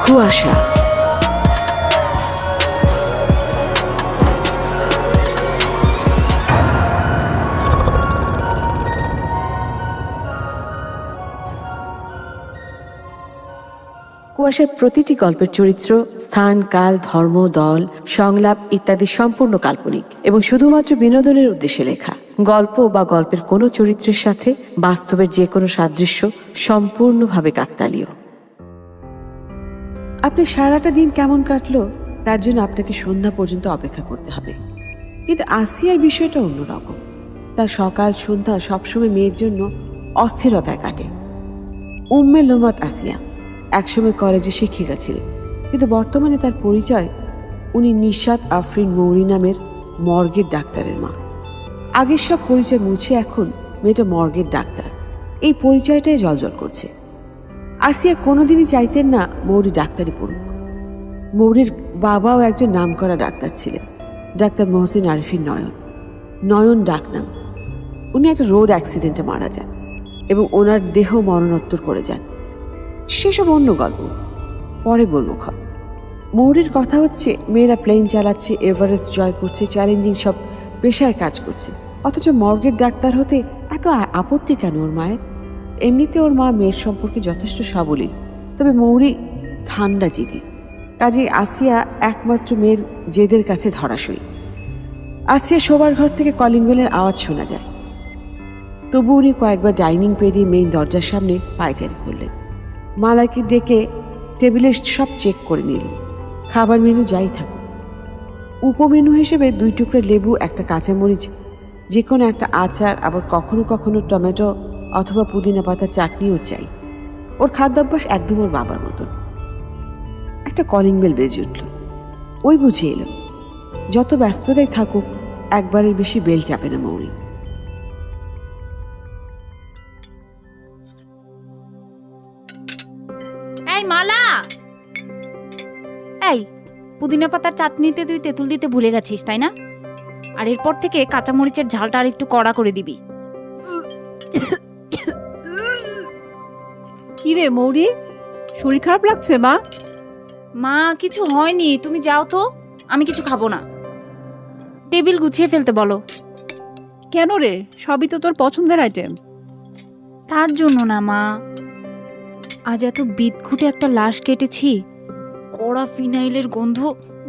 কুয়াশা। কুয়াশার প্রতিটি গল্পের চরিত্র, স্থান, কাল, ধর্ম, দল, সংলাপ ইত্যাদি সম্পূর্ণ কাল্পনিক এবং শুধুমাত্র বিনোদনের উদ্দেশ্যে লেখা। গল্প বা গল্পের কোনো চরিত্রের সাথে বাস্তবের যে কোনো সাদৃশ্য সম্পূর্ণভাবে কাকতালীয়। আপনার সারাটা দিন কেমন কাটলো তার জন্য আপনাকে সন্ধ্যা পর্যন্ত অপেক্ষা করতে হবে, কিন্তু আসিয়ার বিষয়টা অন্যরকম। তার সকাল সন্ধ্যা সবসময় মেয়ের জন্য অস্থিরতায় কাটে। উম্মে লোমাত আসিয়া একসময় কলেজে শিক্ষিকা ছিলেন, কিন্তু বর্তমানে তার পরিচয় উনি নিশাত আফরিন মৌরি নামের মর্গের ডাক্তারের মা। আগের সব পরিচয় মুছে এখন মেয়েটা মর্গের ডাক্তার। এই পরিচয়টাই জলজল করছে। আসিয়া কোনোদিনই চাইতেন না মৌরি ডাক্তারি পড়ুক। মৌরির বাবাও একজন নামকরা ডাক্তার ছিলেন, ডাক্তার মহসিন আরিফিন নয়ন। নয়ন ডাকনাম। উনি একটা রোড অ্যাক্সিডেন্টে মারা যান এবং ওনার দেহ মরণোত্তর করে যান। সেসব অন্য গল্প, পরে বলবো। মৌরির কথা হচ্ছে মেয়েরা প্লেন চালাচ্ছে, এভারেস্ট জয় করছে, চ্যালেঞ্জিং সব পেশায় কাজ করছে, অথচ মর্গের ডাক্তার হতে এত আপত্তি কেন ওর মায়ের? এমনিতে ওর মা মেয়ের সম্পর্কে যথেষ্ট সাবলীল, তবে মৌরি ঠান্ডা জিদি। কাজেই আসিয়া একমাত্র মেয়ের জেদের কাছে ধরাশয়ী। আসিয়া শোবার ঘর থেকে কলিং বেলের আওয়াজ শোনা যায়। তবু উনি কয়েকবার ডাইনিং পেরিয়ে মেইন দরজার সামনে পায়চারি করলেন। মালাকে ডেকে টেবিলে সব চেক করে নিলেন। খাবার মেনু যাই থাকুক, উপমেনু হিসেবে 2 টুকরা লেবু, একটা কাঁচামরিচ, যে কোনো একটা আচার, আবার কখনো কখনো টমেটো অথবা পুদিনা পাতার চাটনিও চাই। ওর খাদ্যাভ্যাস একদম ওর বাবার মতন। একটা কলিং বেল বেজে উঠল। ওই বুঝে এলো। যত ব্যস্ততাই থাকুক, একবারের বেশি বেল চাপে না মৌরি। মালা, এই পুদিনা পাতার চাটনিতে তুই তেঁতুল দিতে ভুলে গেছিস তাই না? আর এরপর থেকে কাঁচামরিচের ঝালটা আর একটু কড়া করে দিবি। কি রে মৌরি, শরীর খারাপ লাগছে? মা কিছু হয়নি, তুমি যাও তো, আমি কিছু খাবো না। টেবিল গুছিয়ে ফেলতে বলো। কেন রে, সবই তো তোর পছন্দের আইটেম। তার জন্য না মা, আজ এত বিদঘুটে একটা লাশ কেটেছি, কড়া ফিনাইলের গন্ধ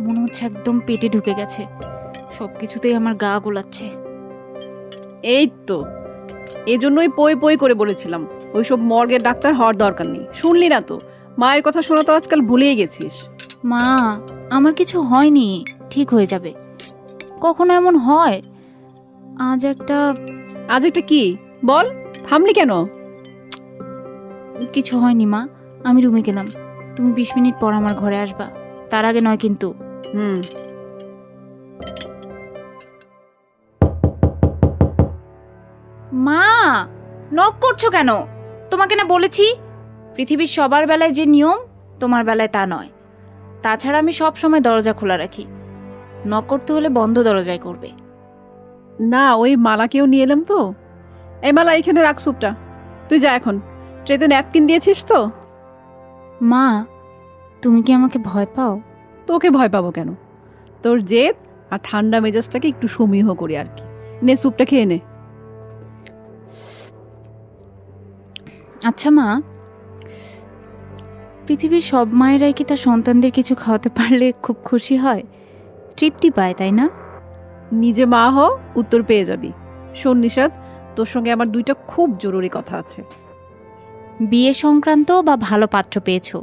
মনে হচ্ছে একদম পেটে ঢুকে গেছে। সবকিছুতেই আমার গা গোলাচ্ছে। এই তো, এজন্যই পই পই করে বলেছিলাম ওইসব মর্গের ডাক্তার হওয়ার দরকার নেই। শুনলি না তো? মায়ের কথা শোনা তো আজকাল ভুলেই গেছিস। মা, আমার কিছু হয়নি, ঠিক হয়ে যাবে। কখনো এমন হয়? আজ একটা কি বল, থামলি কেন? কিছু হয়নি মা, আমি রুমে গেলাম। তুমি 20 মিনিট পর আমার ঘরে আসবা, তার আগে নয় কিন্তু। মা, নক করছো কেন? তোমাকে না বলেছি পৃথিবীর সবার বেলায় যে নিয়ম, তোমার বেলায় তা নয়। তাছাড়া আমি সব সময় দরজা খোলা রাখি। নক করতে হলে বন্ধ দরজায় করবে। না, ওই মালাকেও নিয়ে এলাম তো। এই মালা, এখানে রাখ স্যুপটা। তুই যা এখন। ট্রেতে ন্যাপকিন দিয়েছিস তো? মা, তুমি কি আমাকে ভয় পাও? তোকে ভয় পাবো কেন? তোর জেদ আর ঠান্ডা মেজাজটাকে একটু সমীহ করি আর কি। নে, স্যুপটা খেয়ে নে। আচ্ছা মা, পৃথিবীর সব মায়েরাই কি তার সন্তানদের কিছু খাওয়াতে পারলে খুব খুশি হয়, তৃপ্তি পায়, তাই না? নিজে মা হ, উত্তর পেয়ে যাবি। শোন নিশাত, তোর সঙ্গে আমার 2টা খুব জরুরি কথা আছে। বিয়ে সংক্রান্ত বা ভালো পাত্র পেয়েছো,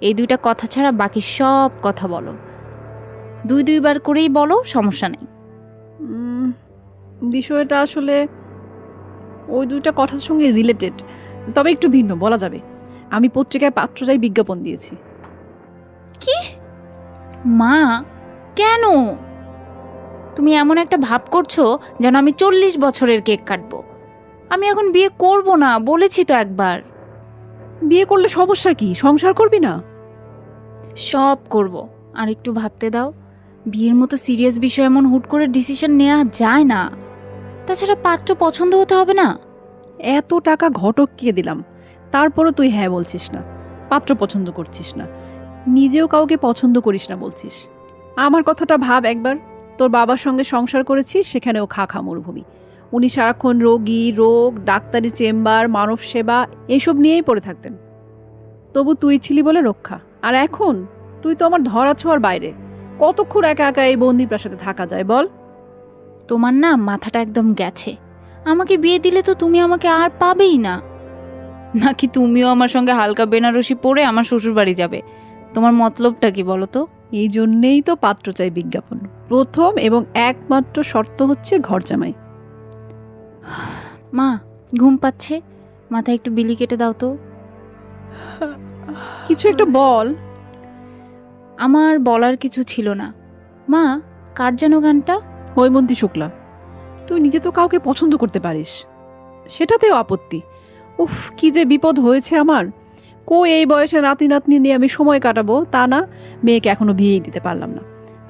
এই 2টা কথা ছাড়া বাকি সব কথা বলো। 2-2বার করেই বলো, সমস্যা নেই। বিষয়টা আসলে ওই 2টা কথার সঙ্গে রিলেটেড, তবে একটু ভিন্ন বলা যাবে। আমি পত্রিকায় পাত্র চাই বিজ্ঞাপন দিয়েছি। কি মা, কেন? তুমি এমন একটা ভাব করছো যেন আমি 40 বছরের কেক কাটবো। আমি এখন বিয়ে করব না, বলেছি তো একবার। বিয়ে করলে সমস্যা কি? সংসার করবি না? সব করব, আর একটু ভাবতে দাও। বিয়ের মতো সিরিয়াস বিষয় এমন হুট করে ডিসিশন নেওয়া যায় না। তাছাড়া পাত্র পছন্দ হতে হবে না? এত টাকা ঘটক কে দিলাম, তারপরও তুই হ্যাঁ বলছিস না, পাত্র পছন্দ করছিস না। নিজেও কাউকে পছন্দ করিস না বলছিস। আমার কথাটা ভাব একবার, তোর বাবার সঙ্গে সংসার করেছিস, সেখানেও খা মরুভূমি। উনি সারাক্ষণ রোগী, রোগ, ডাক্তারি চেম্বার, মানব সেবা এইসব নিয়েই পড়ে থাকতেন। তবু তুই ছিলি বলে রক্ষা। আর এখন তুই তো আমার ধরা ছোঁয়ার বাইরে। কতক্ষণ একা একা এই বন্দি প্রাসাদে থাকা যায় বল? তোমার না মাথাটা একদম গেছে। আমাকে বিয়ে দিলে তো তুমি আমাকে আর পাবেই না। নাকি তুমিও আমার সঙ্গে হালকা বেনারসি পরে আমার শ্বশুর বাড়ি যাবে? তোমার মতলবটা কি বলো তো? এই জন্যেই তো পাত্র চাই বিজ্ঞাপন। প্রথম এবং একমাত্র শর্ত হচ্ছে ঘর জামাই। মা, ঘুম পাচ্ছে, মাথায় একটু বিলি কেটে দাও তো। কিছু একটা বল। আমার বলার কিছু ছিল না। মা, কার যেন গানটা? হৈমন্তী শুক্লা। তুই নিজে তো কাউকে পছন্দ করতে পারিস, সেটাতেও আপত্তি। উফ, কি যে বিপদ হয়েছে আমার। এই বয়সে নাতি নাতনি নিয়ে আমি সময় কাটাবো তা না, মেয়েকে এখনো বিয়েই দিতে পারলাম না।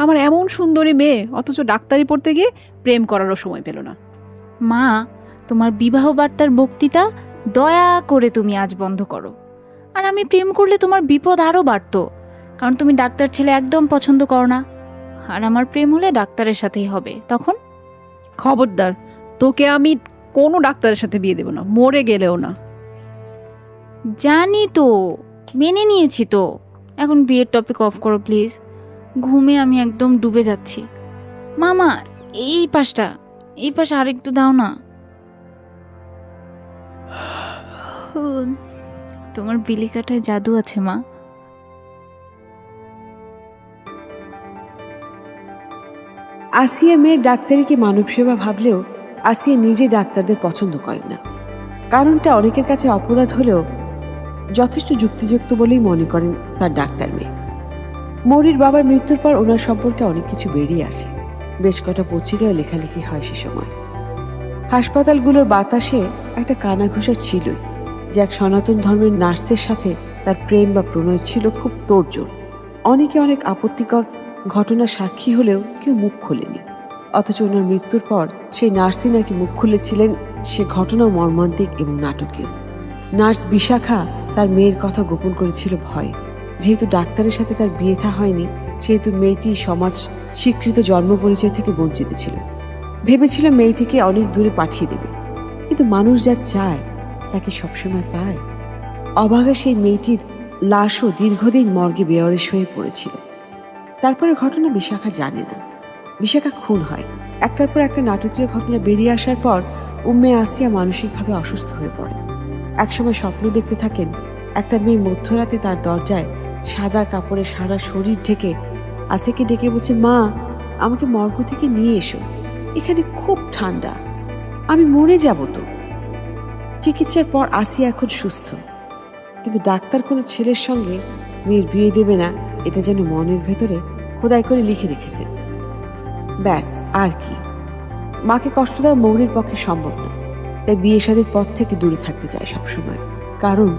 আমার এমন সুন্দরী মেয়ে, অথচ ডাক্তারি পড়তে গিয়ে প্রেম করারও সময় পেল না। মা, তোমার বিবাহ বার্তার বক্তৃতা দয়া করে তুমি আজ বন্ধ করো। আর আমি প্রেম করলে তোমার বিপদ আরও বাড়তো, কারণ তুমি ডাক্তার ছেলে একদম পছন্দ করো না। আর আমার প্রেম হলে ডাক্তারের সাথেই হবে। তখন খবরদার, তোকে আমি কোনো ডাক্তারের সাথে বিয়ে দেব না, মরে গেলেও না। জানি তো, মেনে নিয়েছি তো। এখন বিয়ের টপিক অফ করো প্লিজ। ঘুমে আমি একদম ডুবে যাচ্ছি। মামা, এই পাশে আরেকটু দাও না। তোমার বিলি কাটায় জাদু আছে মা। আসিয়া মেয়ের ডাক্তারিকে মানব সেবা ভাবলেও আসিয়া নিজে ডাক্তারদের পছন্দ করে না। কারণটা অনেকের কাছে অপরাধ হলেও যথেষ্ট যুক্তিযুক্ত বলেই মনে করেন তার ডাক্তার মেয়ে। মৌরির বাবার মৃত্যুর পর ওনার সম্পর্কে অনেক কিছু বেরিয়ে আসে। বেশ কটা পত্রিকায় লেখালেখি হয় সে সময়। হাসপাতালগুলোর বাতাসে একটা কানাঘুষা ছিলই যে এক সনাতন ধর্মের নার্সের সাথে তার প্রেম বা প্রণয় ছিল খুব তোড়জোড়। অনেকে অনেক আপত্তিকর ঘটনার সাক্ষী হলেও কেউ মুখ খোলেনি। অথচ ওনার মৃত্যুর পর সেই নার্সই নাকি মুখ খুলেছিলেন। সে ঘটনাও মর্মান্তিক এবং নাটকীয়। নার্স বিশাখা তার মেয়ের কথা গোপন করেছিল ভয়ে। যেহেতু ডাক্তারের সাথে তার বিয়ে থা হয়নি, সেহেতু মেয়েটি সমাজ স্বীকৃত জন্ম পরিচয় থেকে বঞ্চিত ছিল। ভেবেছিল মেয়েটিকে অনেক দূরে পাঠিয়ে দেবে, কিন্তু মানুষ যা চায় তাকে সবসময় পায়। অভাগা সেই মেয়েটির লাশও দীর্ঘদিন মর্গে বেয়ারিশ হয়ে পড়েছিল। তারপরে ঘটনা বিশাখা জানে না। বিশাখা খুন হয়। একটার পর একটা নাটকীয় ঘটনা বেরিয়ে আসার পর উম্মে আসিয়া মানসিকভাবে অসুস্থ হয়ে পড়ে। একসময় স্বপ্ন দেখতে থাকেন একটা মেয়ে মধ্যরাতে তার দরজায় সাদা কাপড়ে সারা শরীর ঢেকে আসিয়াকে ডেকে বলছে, মা, আমাকে মর্গ থেকে নিয়ে এসো, এখানে খুব ঠান্ডা, আমি মরে যাব তো। চিকিৎসার পর আসিয়া এখন সুস্থ, কিন্তু ডাক্তার কোনো ছেলের সঙ্গে মেয়ের বিয়ে দেবে না এটা যেন মনের ভেতরে খোদাই করে লিখে রেখেছে। ব্যাস, আর কি। মাকে কষ্ট দেওয়া মৌরির পক্ষে সম্ভব না, তাই বিয়ে শাদীর পথ থেকে দূরে থাকতে চায় সবসময়। কারণ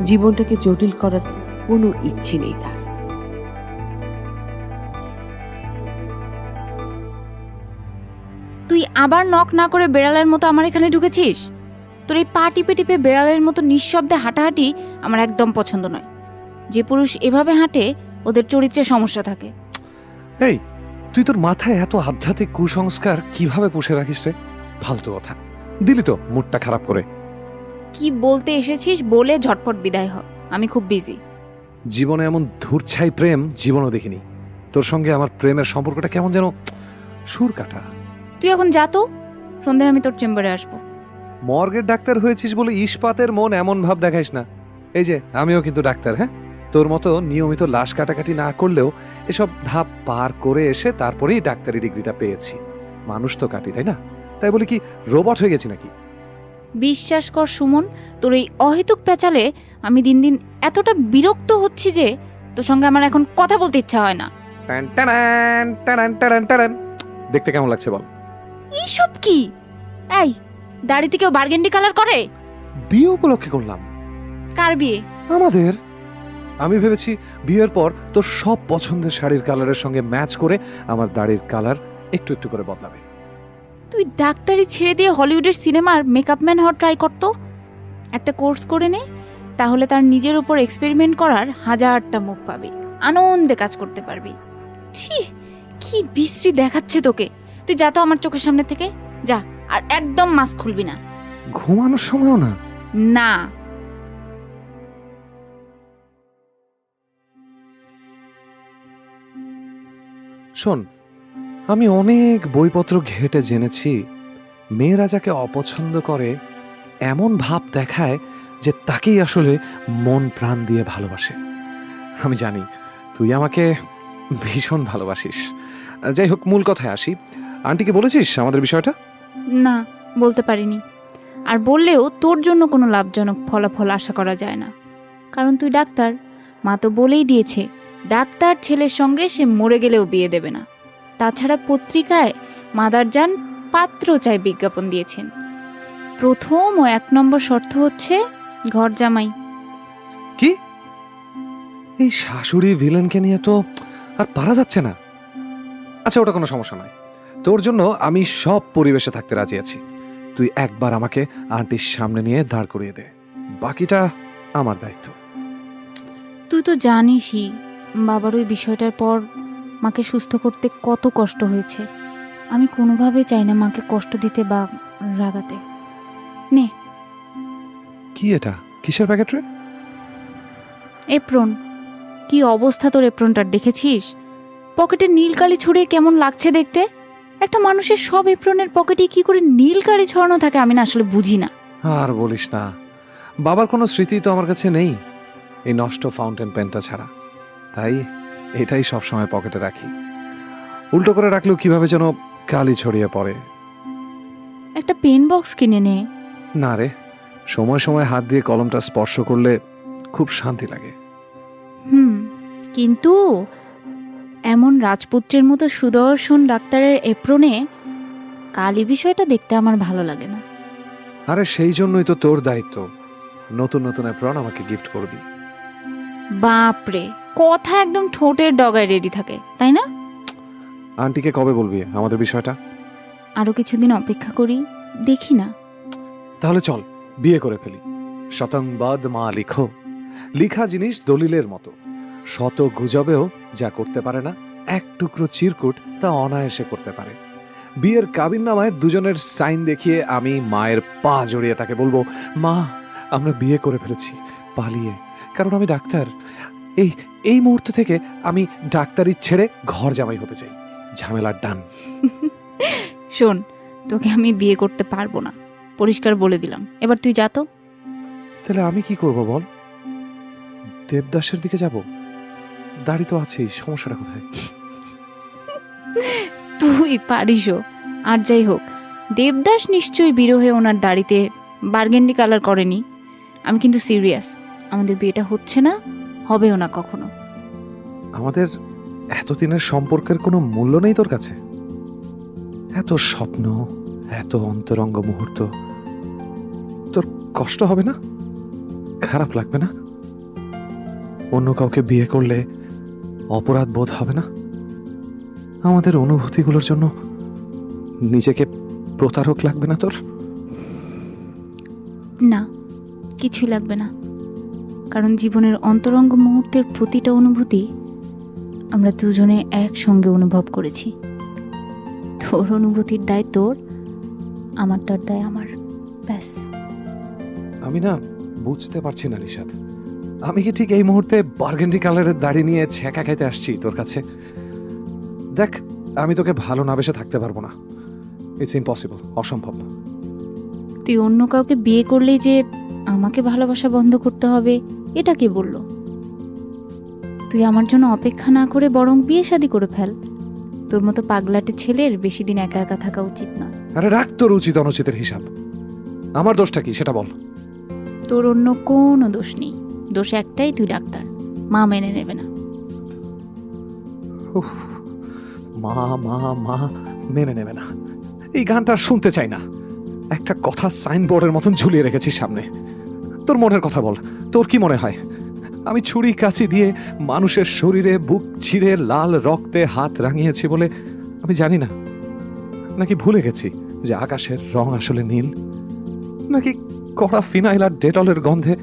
জীবনটাকে জটিল করার কোনো ইচ্ছে নেই তার। তুই আবার নক না করে বেড়ালের মতো আমার এখানে ঢুকেছিস? তোর এই পা টিপে টিপে বেড়ালের মতো নিঃশব্দে হাঁটাহাঁটি আমার একদম পছন্দ নয়। যে পুরুষ এভাবে হাঁটে ওদের চরিত্রে সমস্যা থাকে। এই, তুই তোর মাথায় এত আধ্যাত্মিক কুসংস্কার কিভাবে পুষে রাখিস রে? ফালতু কথা দিলি তো মুডটা খারাপ করে। কি বলতে এসেছিস বলে ঝটপট বিদায় হ, আমি খুব বিজি। জীবনে এমন ধূর্ছাই প্রেম জীবনও দেখিনি। তোর সঙ্গে আমার প্রেমের সম্পর্কটা কেমন যেন সুর কাটা। তুই এখন যা তো, সন্ধ্যায় আমি তোর চেম্বারে আসবো। মর্গের ডাক্তার হয়েছিস বলে ইস্পাতের মন এমন ভাব দেখাইস না। এই যে আমিও কিন্তু ডাক্তার, হ্যাঁ? তোর মতো নিয়মিত লাশ কাটাকাটি না করলেও এসব ধাপ পার করে এসে তারপরেই ডাক্তারি ডিগ্রিটা পেয়েছি। মানুষ তো কাটি, তাই না? তাই বলে কি রোবট হয়ে গেছি নাকি? বিশ্বাস কর সুমন, তোর এই অহেতুক পেঁচালে আমি দিন দিন এতটা বিরক্ত হচ্ছি যে তোর সঙ্গে আমার এখন কথা বলতে ইচ্ছা হয় না। টান টানান, টানান টানান টানান। দেখতে কেমন লাগছে বল? এইসব কি? এই, দাড়িতে কেউ বার্গেন্ডি কালার করে? বিয়ে উপলক্ষে করলাম। কার বিয়ে? আমাদের। আমি ভেবেছি বিয়ের পর তোর সব পছন্দের শাড়ির কালারের সঙ্গে ম্যাচ করে আমার দাড়ির কালার একটু একটু করে বদলাবে। তুই ডাক্তারি ছেড়ে দিয়ে হলিউডের সিনেমার মেকআপ ম্যান হওয়ার ট্রাই করতো। একটা কোর্স করে নে, তাহলে তার নিজের উপর এক্সপেরিমেন্ট করার 1000টা মুখ পাবি। আনন্দে কাজ করতে পারবি। ছি, কি বিশ্রী দেখাচ্ছে তোকে। তুই যা তো আমার চোখের সামনে থেকে যা, আর একদম মাস্ক খুলবি না। ঘুমানোর সময়ও না? না। শোন, আমি অনেক বইপত্র ঘেঁটে জেনেছি মেয়েরা যাকে অপছন্দ করে এমন ভাব দেখায় যে তাকেই আসলে মন প্রাণ দিয়ে ভালোবাসে। আমি জানি তুই আমাকে ভীষণ ভালোবাসিস। যাই হোক, মূল কথায় আসি। আন্টিকে বলেছিস আমাদের বিষয়টা? না, বলতে পারিনি। আর বললেও তোর জন্য কোনো লাভজনক ফলাফল আশা করা যায় না, কারণ তুই ডাক্তার। মা তো বলেই দিয়েছে ডাক্তার ছেলের সঙ্গে সে মরে গেলেও বিয়ে দেবে না। তাছাড়া পত্রিকায় মাদারজান পাত্র চাই বিজ্ঞাপন দিয়েছেন। প্রথম ও 1 নম্বর শর্ত হচ্ছে ঘর জামাই। কি? এই শাশুড়ি ভিলেনকে নিয়ে তো আর পারা যাচ্ছে না। আচ্ছা, ওটা কোনো সমস্যা নয়। তোর জন্য আমি সব পরিবেশে থাকতে রাজি আছি। তুই একবার আমাকে আন্টির সামনে নিয়ে দাঁড় করিয়ে দে, বাকিটা আমার দায়িত্ব। তুই তো জানিসই বাবার ওই বিষয়টার পর মাকে সুস্থ করতে কত কষ্ট হয়েছে। আমি কোনোভাবে চাই না মাকে কষ্ট দিতে বা রাগাতে। নে। কি এটা? কিসের প্যাকেট রে? এপ্রন। কি অবস্থা তোর এপ্রনটার, দেখেছিস? পকেটে নীল কালি ছড়িয়ে কেমন লাগছে দেখতে। একটা মানুষের সব এপ্রনের পকেটে কি করে নীল কালি ছড়ানো থাকে আমি না আসলে বুঝি না। আর বলিস না, বাবার কোনো স্মৃতি তো আমার কাছে নেই এই নষ্ট ফাউন্টেন পেনটা ছাড়া। তাই এটাই সবসময় পকেটে রাখি। উল্টো করে রাখলেও কিভাবে যেন কালি ছড়িয়ে পড়ে। একটা পেন বক্স কিনে নে। না রে, সময় সময় হাত দিয়ে কলমটা স্পর্শ করলে খুব শান্তি লাগে। কিন্তু এমন রাজপুত্রের মতো সুদর্শন ডাক্তারের এপ্রনে কালি বিষয়টা দেখতে আমার ভালো লাগে না। আরে সেই জন্যই তো তোর দায়িত্ব, নতুন নতুন অ্যাপ্রন আমাকে গিফট করবি। বাপরে, কথা একদম ঠোঁটের ডগায় রেডি থাকে, তাই না? আন্টিকে কবে বলবি আমাদের বিষয়টা? আরো কিছুদিন অপেক্ষা করি, দেখি না। তাহলে চল বিয়ে করে ফেলি। শতংবাদ মা লিখো। লিখা জিনিস দলিলের মতো, শত গুজবেও যা করতে পারে না এক টুকরো চিরকুট তা অনায়াসে করতে পারে। বিয়ের কাবিননামায় দুজনের সাইন দেখিয়ে আমি মায়ের পা জড়িয়ে তাকে বলবো, মা আমরা বিয়ে করে ফেলেছি পালিয়ে, কারণ আমি ডাক্তার। এই এই মুহূর্ত থেকে আমি ডাক্তারি ছেড়ে ঘর জামাই হতে চাই। ঝামেলার ডান। শোন, তোকে আমি বিয়ে করতে পারবো না, পরিষ্কার বলে দিলাম। এবার তুই যা তো। তাহলে আমি কি করব বল? দেবদাসের দিকে যাব? দাড়ি তো আছেই, সমস্যাটা কোথায়? তুই পারিসও। আর যাই হোক, দেবদাস নিশ্চয়ই বিরহে ওনার দাড়িতে বার্গেন্ডি কালার করেনি। আমি কিন্তু সিরিয়াস, আমাদের বিয়েটা হচ্ছে না, হবেও না কখনো। আমাদের এতদিনের সম্পর্কের কোনো মূল্য নেই তোর কাছে? এত স্বপ্ন, এত অন্তরঙ্গ মুহূর্ত, তোর কষ্ট হবে না? খারাপ লাগবে না? অন্য কাউকে বিয়ে করলে অপরাধ বোধ হবে না? আমাদের অনুভূতিগুলোর জন্য নিজেকে প্রতারক লাগবে না তোর? না, কিছুই লাগবে না, কারণ জীবনের অন্তরঙ্গ মুহূর্তের প্রতিটা অনুভূতি আমরা দুজনে একসঙ্গে অনুভব করেছি। তোর অনুভূতির দায় তোর, আমারটার দায় আমার, ব্যাস। আমি না বুঝতে পারছি না নিশাদ, আমি কি ঠিক এই মুহূর্তে বার্গেন্ডি কালারের দাড়ি নিয়ে ছ্যাঁকা খাইতে আসছি তোর কাছে? দেখ, আমি তোকে ভালো না বেসে থাকতে পারবো না। ইটস ইম্পসিবল, অসম্ভব। তুই অন্য কাউকে বিয়ে করলেই যে আমাকে ভালোবাসা বন্ধ করতে হবে, এটা কে বলল? তুই আমার জন্য অপেক্ষা না করে বরং বিয়ে শাদী করে ফেল। তোর মতো পাগলাটে ছেলের বেশি দিন একা একা থাকা উচিত নয়। আরে রাখ তোর উচিত অনুচিতের হিসাব। আমার দোষটা কি সেটা বল। তোর অন্য কোনো দোষ নেই, দোষ একটাই, তুই ডাক্তার। মা মেনে নেবে না। উফ, মা মা মা মেনে নেবে না, এই গানটা আর শুনতে চাই না। একটা কথা সাইনবোর্ডের মতন ঝুলিয়ে রেখেছিস সামনে। তোর মনের কথা বল, তোর কি মনে হয় আমি ছুরি কাঁচি দিয়ে মানুষের শরীরে বুক ছিঁড়ে লাল রক্তে হাত রাঙিয়েছি বলে আমি জানি না? নাকি ভুলে গেছি যে আকাশের রং আসলে নীল? নাকি কড়া ফিনাইল আর ডেটলের গন্ধে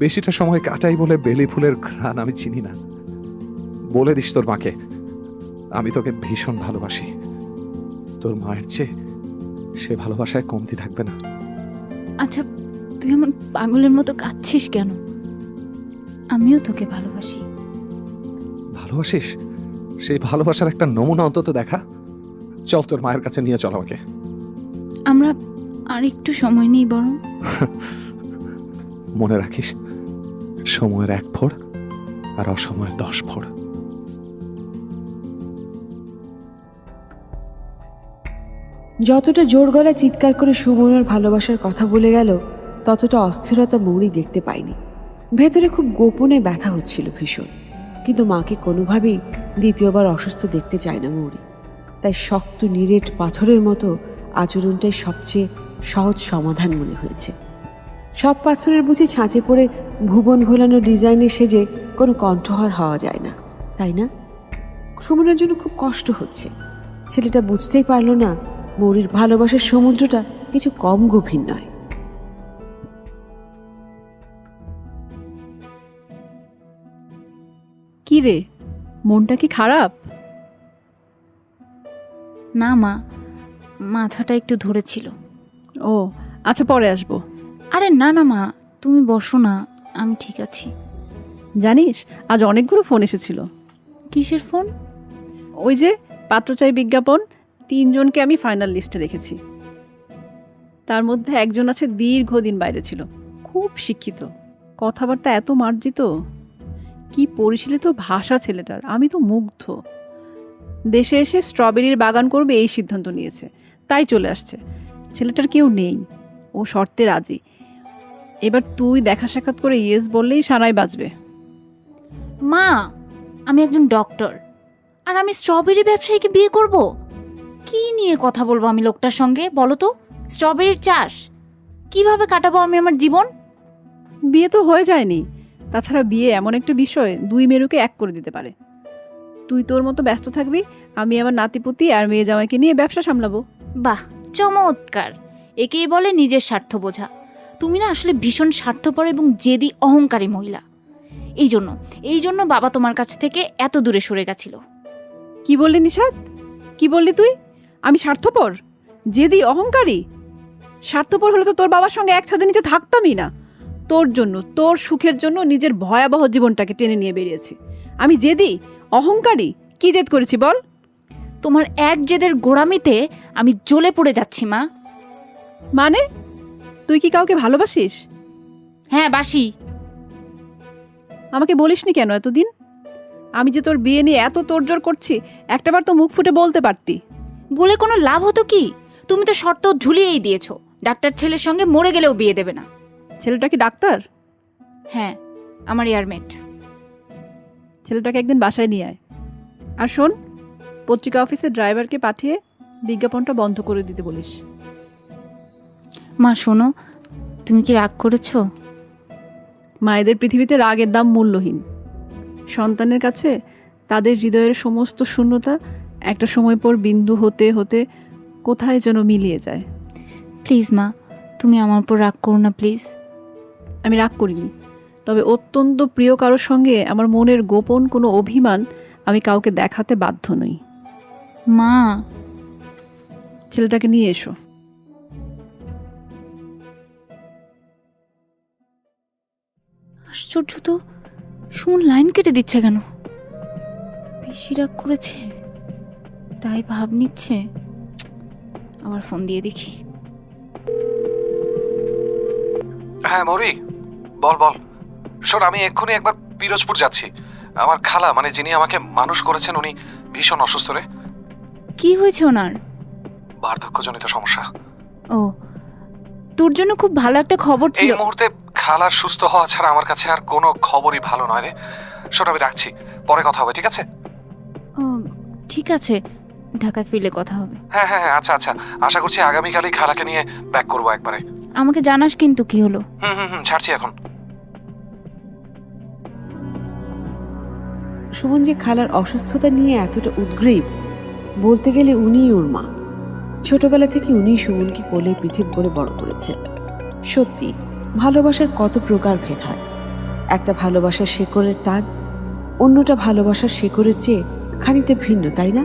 বেশিটা সময় কাটাই বলে বেলি ফুলের ঘ্রাণ আমি চিনি না? বলে দিস তোর মাকে আমি তোকে ভীষণ ভালোবাসি। তোর মায়ের চেয়ে সে ভালোবাসায় কমতি থাকবে না। আচ্ছা, তুই এমন পাগলের মতো কাঁদছিস কেন? আমিও তোকে ভালোবাসি। ভালোবাসিস? সেই ভালোবাসার একটা নমুনা অন্তত দেখা। চল তোর মায়ের কাছে নিয়ে চল আমাকে। আমরা আর একটু সময় নেই বরং। মনে রাখিস, সময়ের 1 ফোঁড় আর অসময়ের 10 ফোঁড়। যতটা জোর গলায় চিৎকার করে সুমনের ভালোবাসার কথা বলে গেল, ততটা অস্থিরতা মৌরি দেখতে পায়নি। ভেতরে খুব গোপনে ব্যথা হচ্ছিল ভীষণ, কিন্তু মাকে কোনোভাবেই দ্বিতীয়বার অসুস্থ দেখতে চায় না মৌরি। তাই শক্ত নিরেট পাথরের মতো আচরণটাই সবচেয়ে সহজ সমাধান মনে হয়েছে। সব পাথরের বুঝি ছাঁচে পড়ে ভুবন ভোলানো ডিজাইনে সেজে কোনো কণ্ঠহার হওয়া যায় না, তাই না? সুমনের জন্য খুব কষ্ট হচ্ছে। ছেলেটা বুঝতেই পারল না মৌরির ভালোবাসার সমুদ্রটা কিছু কম গভীর নয়। কি রে, মনটা কি খারাপ? না মা, মাথাটা একটু ধরেছিল। ও আচ্ছা, পরে আসবো। আরে না না মা, তুমি বসো না, আমি ঠিক আছি। জানিস, আজ অনেকগুলো ফোন এসেছিল। কিসের ফোন? ওই যে পাত্রচাই বিজ্ঞাপন, 3 জনকে আমি ফাইনাল লিস্টে রেখেছি। তার মধ্যে একজন আছে দীর্ঘদিন বাইরে ছিল, খুব শিক্ষিত, কথাবার্তা এত মার্জিত, কি পরিশীলিত ভাষা ছেলেটার, আমি তো মুগ্ধ। দেশে এসে স্ট্রবেরির বাগান করবে এই সিদ্ধান্ত নিয়েছে, তাই চলে আসছে। ছেলেটার কেউ নেই, ও শর্তে রাজি। এবার তুই দেখা সাক্ষাৎ করে ইয়েস বললেই সারাই বাজবে। মা, আমি একজন ডক্টর, আর আমি স্ট্রবেরি ব্যবসায়ীকে বিয়ে করব? কি নিয়ে কথা বলবো আমি লোকটার সঙ্গে বলো তো? স্ট্রবেরির চাষ কিভাবে কাটাবো আমি আমার জীবন? বিয়ে তো হয়ে যায়নি, তাছাড়া বিয়ে এমন একটা বিষয় 2 মেরুকে এক করে দিতে পারে। তুই তোর মতো ব্যস্ত থাকবি, আমি আমার নাতিপুতি আর মেয়ে জামাইকে নিয়ে ব্যবসা সামলাবো। বাহ, চমৎকার! একেই বলে নিজের স্বার্থ বোঝা। তুমি না আসলে ভীষণ স্বার্থপর এবং জেদি অহংকারী মহিলা। এই জন্য বাবা তোমার কাছ থেকে এত দূরে সরে গেছিল। কি বললি নিশাত? কি বললি তুই? আমি স্বার্থপর, জেদি, অহংকারী? স্বার্থপর হলে তো তোর বাবার সঙ্গে এক ছাদের নিচে থাকতামই না। তোর জন্য, তোর সুখের জন্য নিজের ভয়াবহ জীবনটাকে টেনে নিয়ে বেরিয়েছি। আমি জেদি, অহংকারী? কি জেদ করেছি বল? তোমার এক জেদের গোড়ামিতে আমি জ্বলে পড়ে যাচ্ছি মা। মানে তুই কি কাউকে ভালোবাসিস? হ্যাঁ, বাসি। আমাকে বলিসনি কেন এতদিন? আমি যে তোর বিয়ে নিয়ে এত তোড়জোড় করছি, একটাবার তো মুখ ফুটে বলতে পারতি। বলে কোনো লাভ হতো কি? তুমি তো শর্ত ঝুলিয়েই দিয়েছো, ডাক্তার ছেলের সঙ্গে মরে গেলেও বিয়ে দেবে না। ছেলেটা কি ডাক্তার? হ্যাঁ, আমার এয়ারমেট। ছেলেটাকে একদিন বাসায় নিয়ে আয়। আর শোন, পত্রিকা অফিসের ড্রাইভারকে পাঠিয়ে বিজ্ঞাপনটা বন্ধ করে দিতে বলিস। মা শোনো, তুমি কি রাগ করেছো? মায়েদের পৃথিবীতে রাগের দাম মূল্যহীন। সন্তানের কাছে তাদের হৃদয়ের সমস্ত শূন্যতা একটা সময় পর বিন্দু হতে হতে কোথায় যেন মিলিয়ে যায়। প্লিজ মা, তুমি আমার উপর রাগ করো না প্লিজ। আমি রাগ করিনি, তবে অত্যন্ত প্রিয় কারোর সঙ্গে আমার মনের গোপন কোনো অভিমান আমি কাউকে দেখাতে বাধ্য নই। মা, ছেলেটাকে নিয়ে এসো। আশ্চর্য তো, সুমন লাইন কেটে দিচ্ছে কেন? বেশি রাগ করেছে তাই ভাব নিচ্ছে। আবার ফোন দিয়ে দেখি। হ্যাঁ মৌরি, বল বল। শোন, আমি এক্ষুনি একবার পিরোজপুর যাচ্ছি। আমার খালা, মানে যিনি আমাকে মানুষ করেছেন, উনি ভীষণ অসুস্থ রে। কি হয়েছে ওনার? বার্ধক্যজনিত সমস্যা। ও, তোর জন্য খুব ভালো একটা খবর এই ছিল। মুহূর্তে খালার সুস্থ হওয়া ছাড়া আমার কাছে আর কোনো খবরই ভালো নয় রে। শোন, আমি রাখছি, পরে কথা হবে, ঠিক আছে? ও, ঠিক আছে, ঢাকায় ফিরলে কথা হবে। হ্যাঁ হ্যাঁ হ্যাঁ, আচ্ছা আচ্ছা, আশা করছি আগামীকালই খালাকে নিয়ে ব্যাক করবো একবারে। আমাকে জানাস কিন্তু কি হলো। হুম, ছাড়ছি এখন। সুমন যে খালার অসুস্থতা নিয়ে এতটা উদ্গ্রীব, বলতে গেলে উনিই ওর মা। ছোটবেলা থেকে উনিই সুমনকে কোলে পিঠে করে বড় করেছেন। সত্যি, ভালোবাসার কত প্রকার ভেদ হয়। একটা ভালোবাসার শেকড়ের টান, অন্যটা ভালোবাসার শেকড়ের চেয়ে খানিকটা ভিন্ন, তাই না?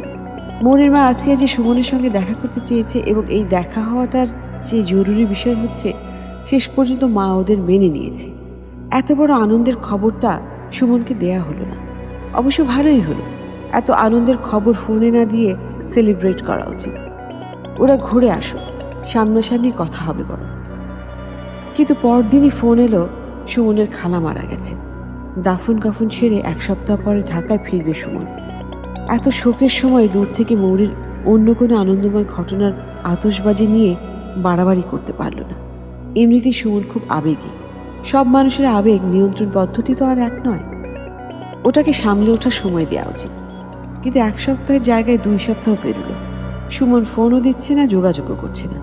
মৌরির মা আসিয়া যে সুমনের সঙ্গে দেখা করতে চেয়েছে এবং এই দেখা হওয়াটার যে জরুরি বিষয় হচ্ছে, শেষ পর্যন্ত মা ওদের মেনে নিয়েছে। এত বড় আনন্দের খবরটা সুমনকে দেয়া হলো না। অবশ্য ভালোই হলো, এত আনন্দের খবর ফোনে না দিয়ে সেলিব্রেট করা উচিত। ওরা ঘুরে আসুক, সামনাসামনি কথা হবে বড়। কিন্তু পরদিনই ফোন এলো সুমনের খালা মারা গেছে। দাফন কাফন সেরে 1 সপ্তাহ পরে ঢাকায় ফিরবে সুমন। এত শোকের সময় দূর থেকে মৌরির অন্য কোনো আনন্দময় ঘটনার আতশবাজি নিয়ে বাড়াবাড়ি করতে পারল না। এমনিতেই সুমন খুব আবেগী। সব মানুষের আবেগ নিয়ন্ত্রণ পদ্ধতি তো আর এক নয়। ওটাকে সামলে ওঠার সময় দেওয়া উচিত। কিন্তু 1 সপ্তাহের জায়গায় 2 সপ্তাহ পেরোল। সুমন ফোনও দিচ্ছে না, যোগাযোগও করছে না,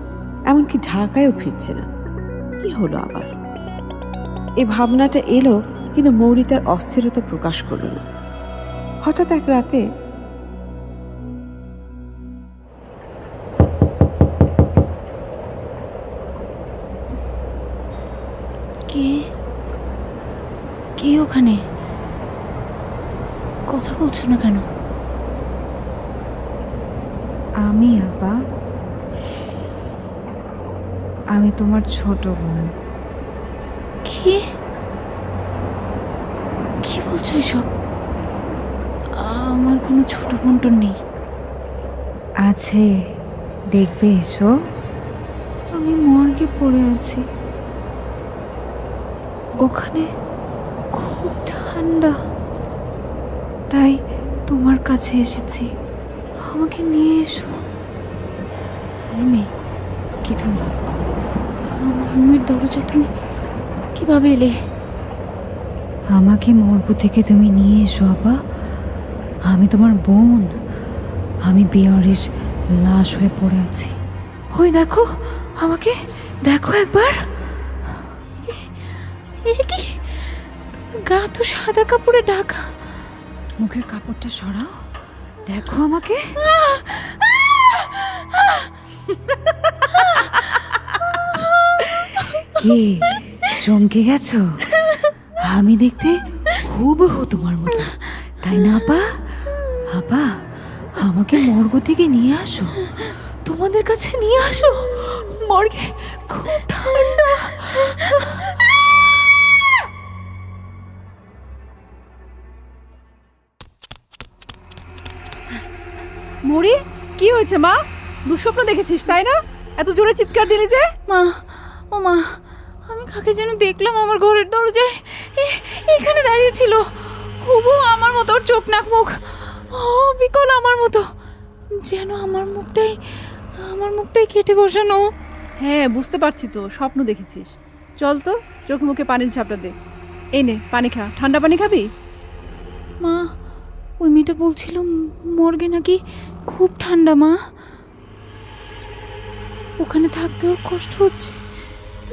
এমনকি ঢাকায়ও ফিরছে না। কি হলো আবার? এই ভাবনাটা এলো, কিন্তু মৌরি তার অস্থিরতা প্রকাশ করল না। হঠাৎ এক রাতে কে কে ওখানে? কথা বলছো না কেন? আমি আপা, আমি তোমার ছোট বোন। কি কি বলছো এসব? আমার কোনো ছোট বোনটো নেই। আছে, দেখবে এসো। আমি মর্গে পড়ে আছি, ওখানে খুব ঠান্ডা, তাই তোমার কাছে এসেছি। আমাকে নিয়ে এসো। হ্যাঁ মেয়ে, কি তুমি? আমার রুমের দরজায় তুমি কিভাবে এলে? আমাকে মর্গ থেকে তুমি নিয়ে এসো আপা। আমি তোমার বোন। আমি বেয়ারিশ লাশ হয়ে পড়ে আছি। ওই দেখো, আমাকে দেখো একবার। এ কি? তোমার গা তো সাদা কাপড়ে ঢাকা। মুখের কাপড়টা সরাও, দেখো আমাকে। কি চমকে গেছো? আমি দেখতে হুবহু তোমার মতো, তাই না আপা? আপা, আমাকে মর্গ থেকে নিয়ে আসো, তোমাদের কাছে নিয়ে আসো। মর্গে খুব ঠান্ডা। মৌরি, কি হয়েছে মা? দুঃস্বপ্ন দেখেছিস তাই না? এত জোরে চিৎকার দিলি যে? মা, ও মা, আমি কাকে যেন দেখলাম আমার ঘরের দরজায়। এখানে দাঁড়িয়ে ছিল, হুবহু আমার মতো, ওর চোখ নাক মুখ বিকল আমার মতো, যেন আমার মুখটাই কেটে বসানো। হ্যাঁ, বুঝতে পারছি তো, স্বপ্ন দেখেছিস। চল তো, চোখ মুখে পানির ঝাপটা দে। এই নে পানি খা, ঠান্ডা পানি খাবি? মা, ওই মেয়েটা বলছিল মর্গে নাকি খুব ঠান্ডা। মা, ওখানে থাকতে ওর কষ্ট হচ্ছে,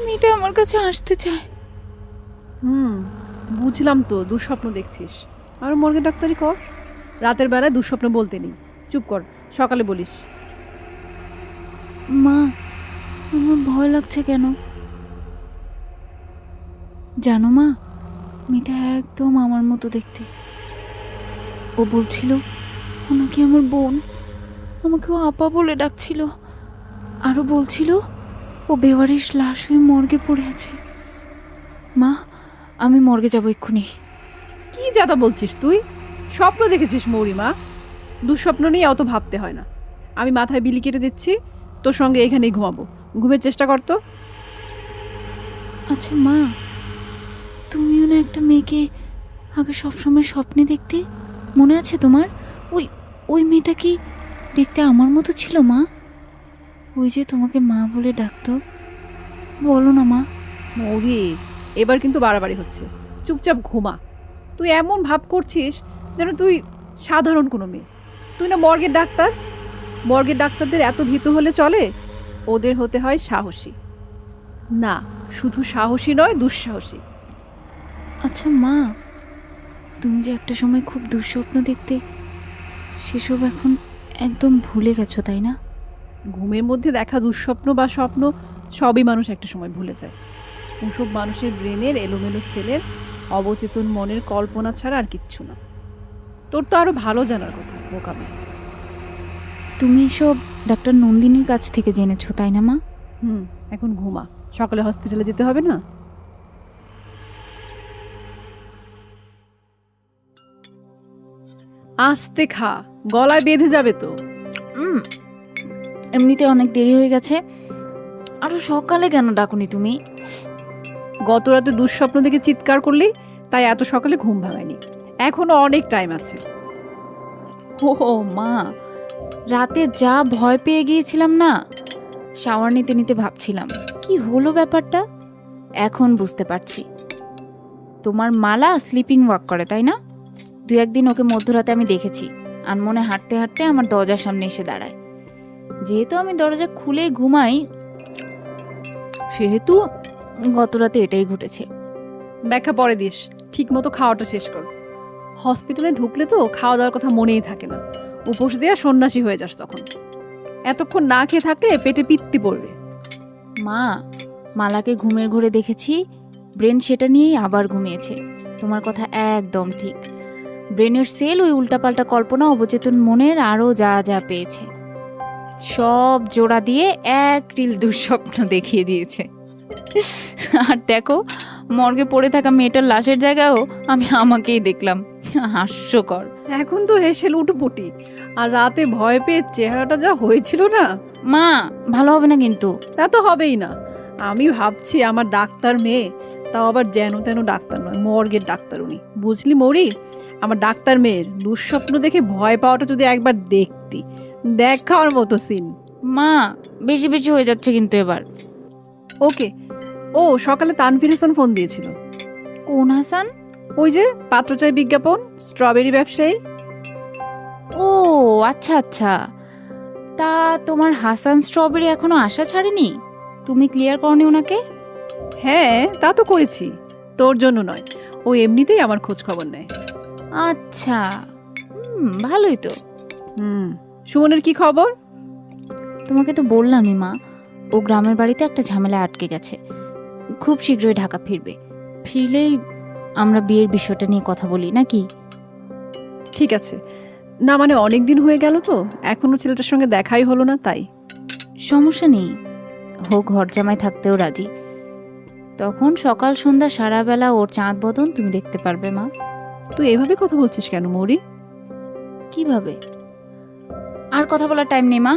মেয়েটা আমার কাছে আসতে চায়। বুঝলাম তো, দুঃস্বপ্ন দেখছিস। আর মর্গে ডাক্তারি কর, রাতের বেলায় দুঃস্বপ্ন বলতে নেই। চুপ কর, সকালে বলিস। মা, আমার ভয় লাগছে কেন জানো মা? মেয়েটা একদম আমার মতো দেখতে। ও বলছিল ও নাকি আমার বোন, আমাকেও আপা বলে ডাকছিল। আরও বলছিল ও বেওয়ারিশ লাশ হয়ে মর্গে পড়ে আছে। মা, আমি মর্গে যাবো এক্ষুনি। কি যাতা বলছিস তুই? স্বপ্ন দেখেছিস মৌরি মা, দুঃস্বপ্ন নিয়ে অত ভাবতে হয় না। আমি মাথায় বিলি কেটে দিচ্ছি, তোর সঙ্গে এখানেই ঘুমাবো। ঘুমের চেষ্টা কর তো। আচ্ছা মা, তুমিও না একটা মেয়েকে আগে সবসময় স্বপ্নে দেখতে, মনে আছে তোমার? ওই মেয়েটা কি দেখতে আমার মতো ছিল মা? ওই যে তোমাকে মা বলে ডাকতো, বলো না মা। মৌরি, এবার কিন্তু বাড়াবাড়ি হচ্ছে। চুপচাপ ঘুমা। তুই এমন ভাব করছিস যেন তুই সাধারণ কোনো মেয়ে। তুই না মর্গের ডাক্তার? মর্গের ডাক্তারদের এত ভীতু হলে চলে? ওদের হতে হয় সাহসী। না, শুধু সাহসী নয়, দুঃসাহসী। আচ্ছা মা, তুমি যে একটা সময় খুব দুঃস্বপ্ন দেখতে, সেসব এখন একদম ভুলে গেছো তাই না? ঘুমের মধ্যে দেখা দুঃস্বপ্ন বা স্বপ্ন সবই মানুষ একটা সময় ভুলে যায়। ওসব মানুষের ব্রেনের এলোমেলো সেলের অবচেতন মনের কল্পনা ছাড়া আর কিচ্ছু না। তোর তো আরো ভালো জানার কথা বোকামি। তুমি এসব ডাক্তার নন্দিনীর কাছ থেকে জেনেছো তাই না মা? এখন ঘুমা, সকালে হসপিটালে যেতে হবে না? আস্তে খা, গলায় বেঁধে যাবে তো। এমনিতে অনেক দেরি হয়ে গেছে, আরো সকালে কেন ডাকুনি তুমি? গত রাতে দুঃস্বপ্ন দেখে চিৎকার করলি, তাই এত সকালে ঘুম ভাঙায়নি। এখনো অনেক টাইম আছে। ও মা, রাতে যা ভয় পেয়ে গিয়েছিলাম না, শাওয়ার নিতে নিতে ভাবছিলাম কি হলো ব্যাপারটা। এখন বুঝতে পারছি, তোমার মালা স্লিপিং ওয়াক করে তাই না? 2-1 দিন ওকে মধ্যরাতে আমি দেখেছি আনমনে হাঁটতে হাঁটতে আমার দরজার সামনে এসে দাঁড়ায়। যেহেতু আমি দরজা খুলে ঘুমাই, সেহেতু গত রাতে এটাই ঘটেছে। ব্যাখ্যা পরে দিস, ঠিক মতো খাওয়াটা শেষ কর। হসপিটালে ঢুকলে তো খাওয়া দাওয়ার কথা মনেই থাকে না, উপোস দেওয়া সন্ন্যাসী হয়ে যাস তখন। এতক্ষণ না খেয়ে থাকলে পেটে পিত্তি পড়বে। মা, মালাকে ঘুমের ঘোরে দেখেছি, ব্রেন সেটা নিয়েই আবার ঘুমিয়েছে। তোমার কথা একদম ঠিক, ব্রেনের সেল ওই উল্টাপাল্টা কল্পনা অবচেতন মনের আরও যা যা পেয়েছে সব জোড়া দিয়ে এক রিল দুঃস্বপ্ন দেখিয়ে দিয়েছে। আর দেখো, মর্গে পড়ে থাকা মেয়েটার লাশের জায়গায়ও আমি আমাকেই দেখলাম। হাস্যকর। এখন তো হেসে লুটুপুটি, আর রাতে ভয় পেয়ে চেহারাটা যা হয়েছিল না। মা, ভালো হবে না কিন্তু। তা তো হবেই না। আমি ভাবছি আমার ডাক্তার মেয়ে, তাও আবার যেন তেন ডাক্তার নয়, মর্গের ডাক্তার উনি, বুঝলি মৌরি? আমার ডাক্তার মেয়ের দুঃস্বপ্ন দেখে ভয় পাওয়াটা যদি একবার দেখতি, দেখার মতো সিন। মা, বেশি বেশি হয়ে যাচ্ছে কিন্তু এবার। ওকে। ও সকালে তানভীর হাসান ফোন দিয়েছিল। কোন হাসান? ওই যে পাত্রচাই বিজ্ঞাপন, স্ট্রবেরি ব্যবসায়ী। ও আচ্ছা আচ্ছা, তা তোমার হাসান স্ট্রবেরি এখনো আশা ছাড়েনি? তুমি ক্লিয়ার করনি ওনাকে? হ্যাঁ, তা তো করেছি, তোর জন্য নয়, ও এমনিতেই আমার খোঁজ খবর নেয়। আচ্ছা, ভালোই তো। সুমনের কি খবর? তোমাকে তো বললামই মা, ও গ্রামের বাড়িতে একটা ঝামেলা আটকে গেছে, খুব শীঘ্রই ঢাকা ফিরবে। ফিরলেই আমরা বিয়ের বিষয়টা নিয়ে কথা বলি নাকি? ঠিক আছে না, মানে অনেক দিন হয়ে গেল তো, এখনো ছেলেটার সঙ্গে দেখাই হলো না, তাই। সমস্যা নেই, ও ঘর জামাই থাকতেও রাজি। তখন সকাল সন্ধ্যা সারা বেলা ওর চাঁদ বদন তুমি দেখতে পারবে মা। তুই এভাবে কথা বলছিস কেন মৌরি? কিভাবে? আর কথা বলার টাইম নেই মা।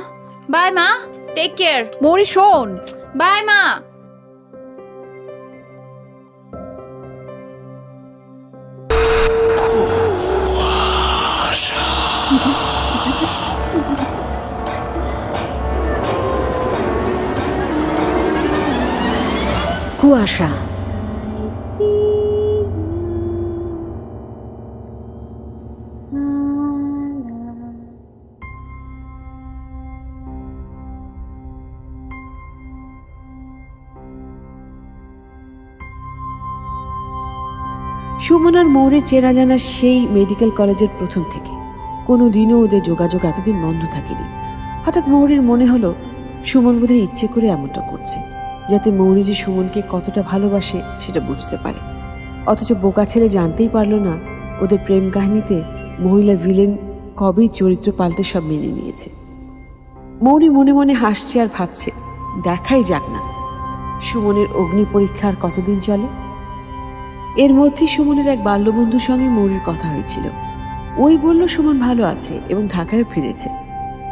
বাই মা, টেক কেয়ার। মৌরি শোন। বাই মা। কুয়াশা। সুমন আর মৌরের চেনা জানা সেই মেডিকেল কলেজের প্রথম থেকে, কোনো দিনও ওদের যোগাযোগ এতদিন বন্ধ থাকেনি। হঠাৎ মৌরির মনে হলো সুমন বোধহয় ইচ্ছে করে এমনটা করছে, যাতে মৌরি যে সুমনকে কতটা ভালোবাসে সেটা বুঝতে পারে। অথচ বোকা ছেলে জানতেই পারল না ওদের প্রেম কাহিনীতে মহিলা ভিলেন কবেই চরিত্র পাল্টে সব মেনে নিয়েছে। মৌরি মনে মনে হাসছে আর ভাবছে, দেখাই যাক না সুমনের অগ্নি পরীক্ষা আর কতদিন চলে। এর মধ্যে সুমনের এক বাল্যবন্ধুর সঙ্গে মৌরির কথা হয়েছিল। ওই বলল সুমন ভালো আছে এবং ঢাকায় ফিরেছে।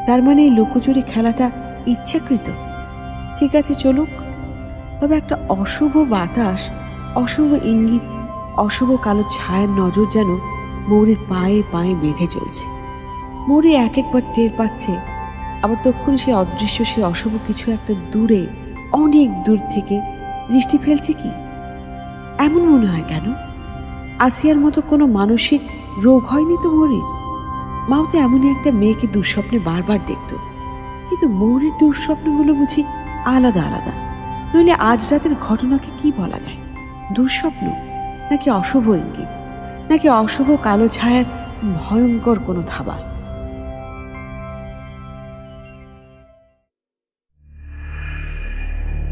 তার মানে এই লুকোচুরি খেলাটা ইচ্ছাকৃত। ঠিক আছে, চলুক। তবে একটা অশুভ বাতাস, অশুভ ইঙ্গিত, অশুভ কালো ছায়ার নজর যেন মৌরির পায়ে পায়ে বেঁধে চলছে। মৌরি এক একবার টের পাচ্ছে, আবার তখন সে অদৃশ্য সে অশুভ কিছু একটা দূরে, অনেক দূর থেকে দৃষ্টি ফেলছে। কি এমন মনে হয় কেন? আসিয়ার মতো কোনো মানসিক রোগ হয়নি তো মৌরির? মাও তো এমনই একটা মেয়েকে দুঃস্বপ্নে বারবার দেখত, কিন্তু মৌরির দুঃস্বপ্নগুলো বুঝি আলাদা আলাদা। নইলে আজ রাতের ঘটনাকে কি বলা যায়? দুঃস্বপ্ন নাকি অশুভ ইঙ্গিত, নাকি অশুভ কালো ছায়ার ভয়ঙ্কর কোনো থাবা?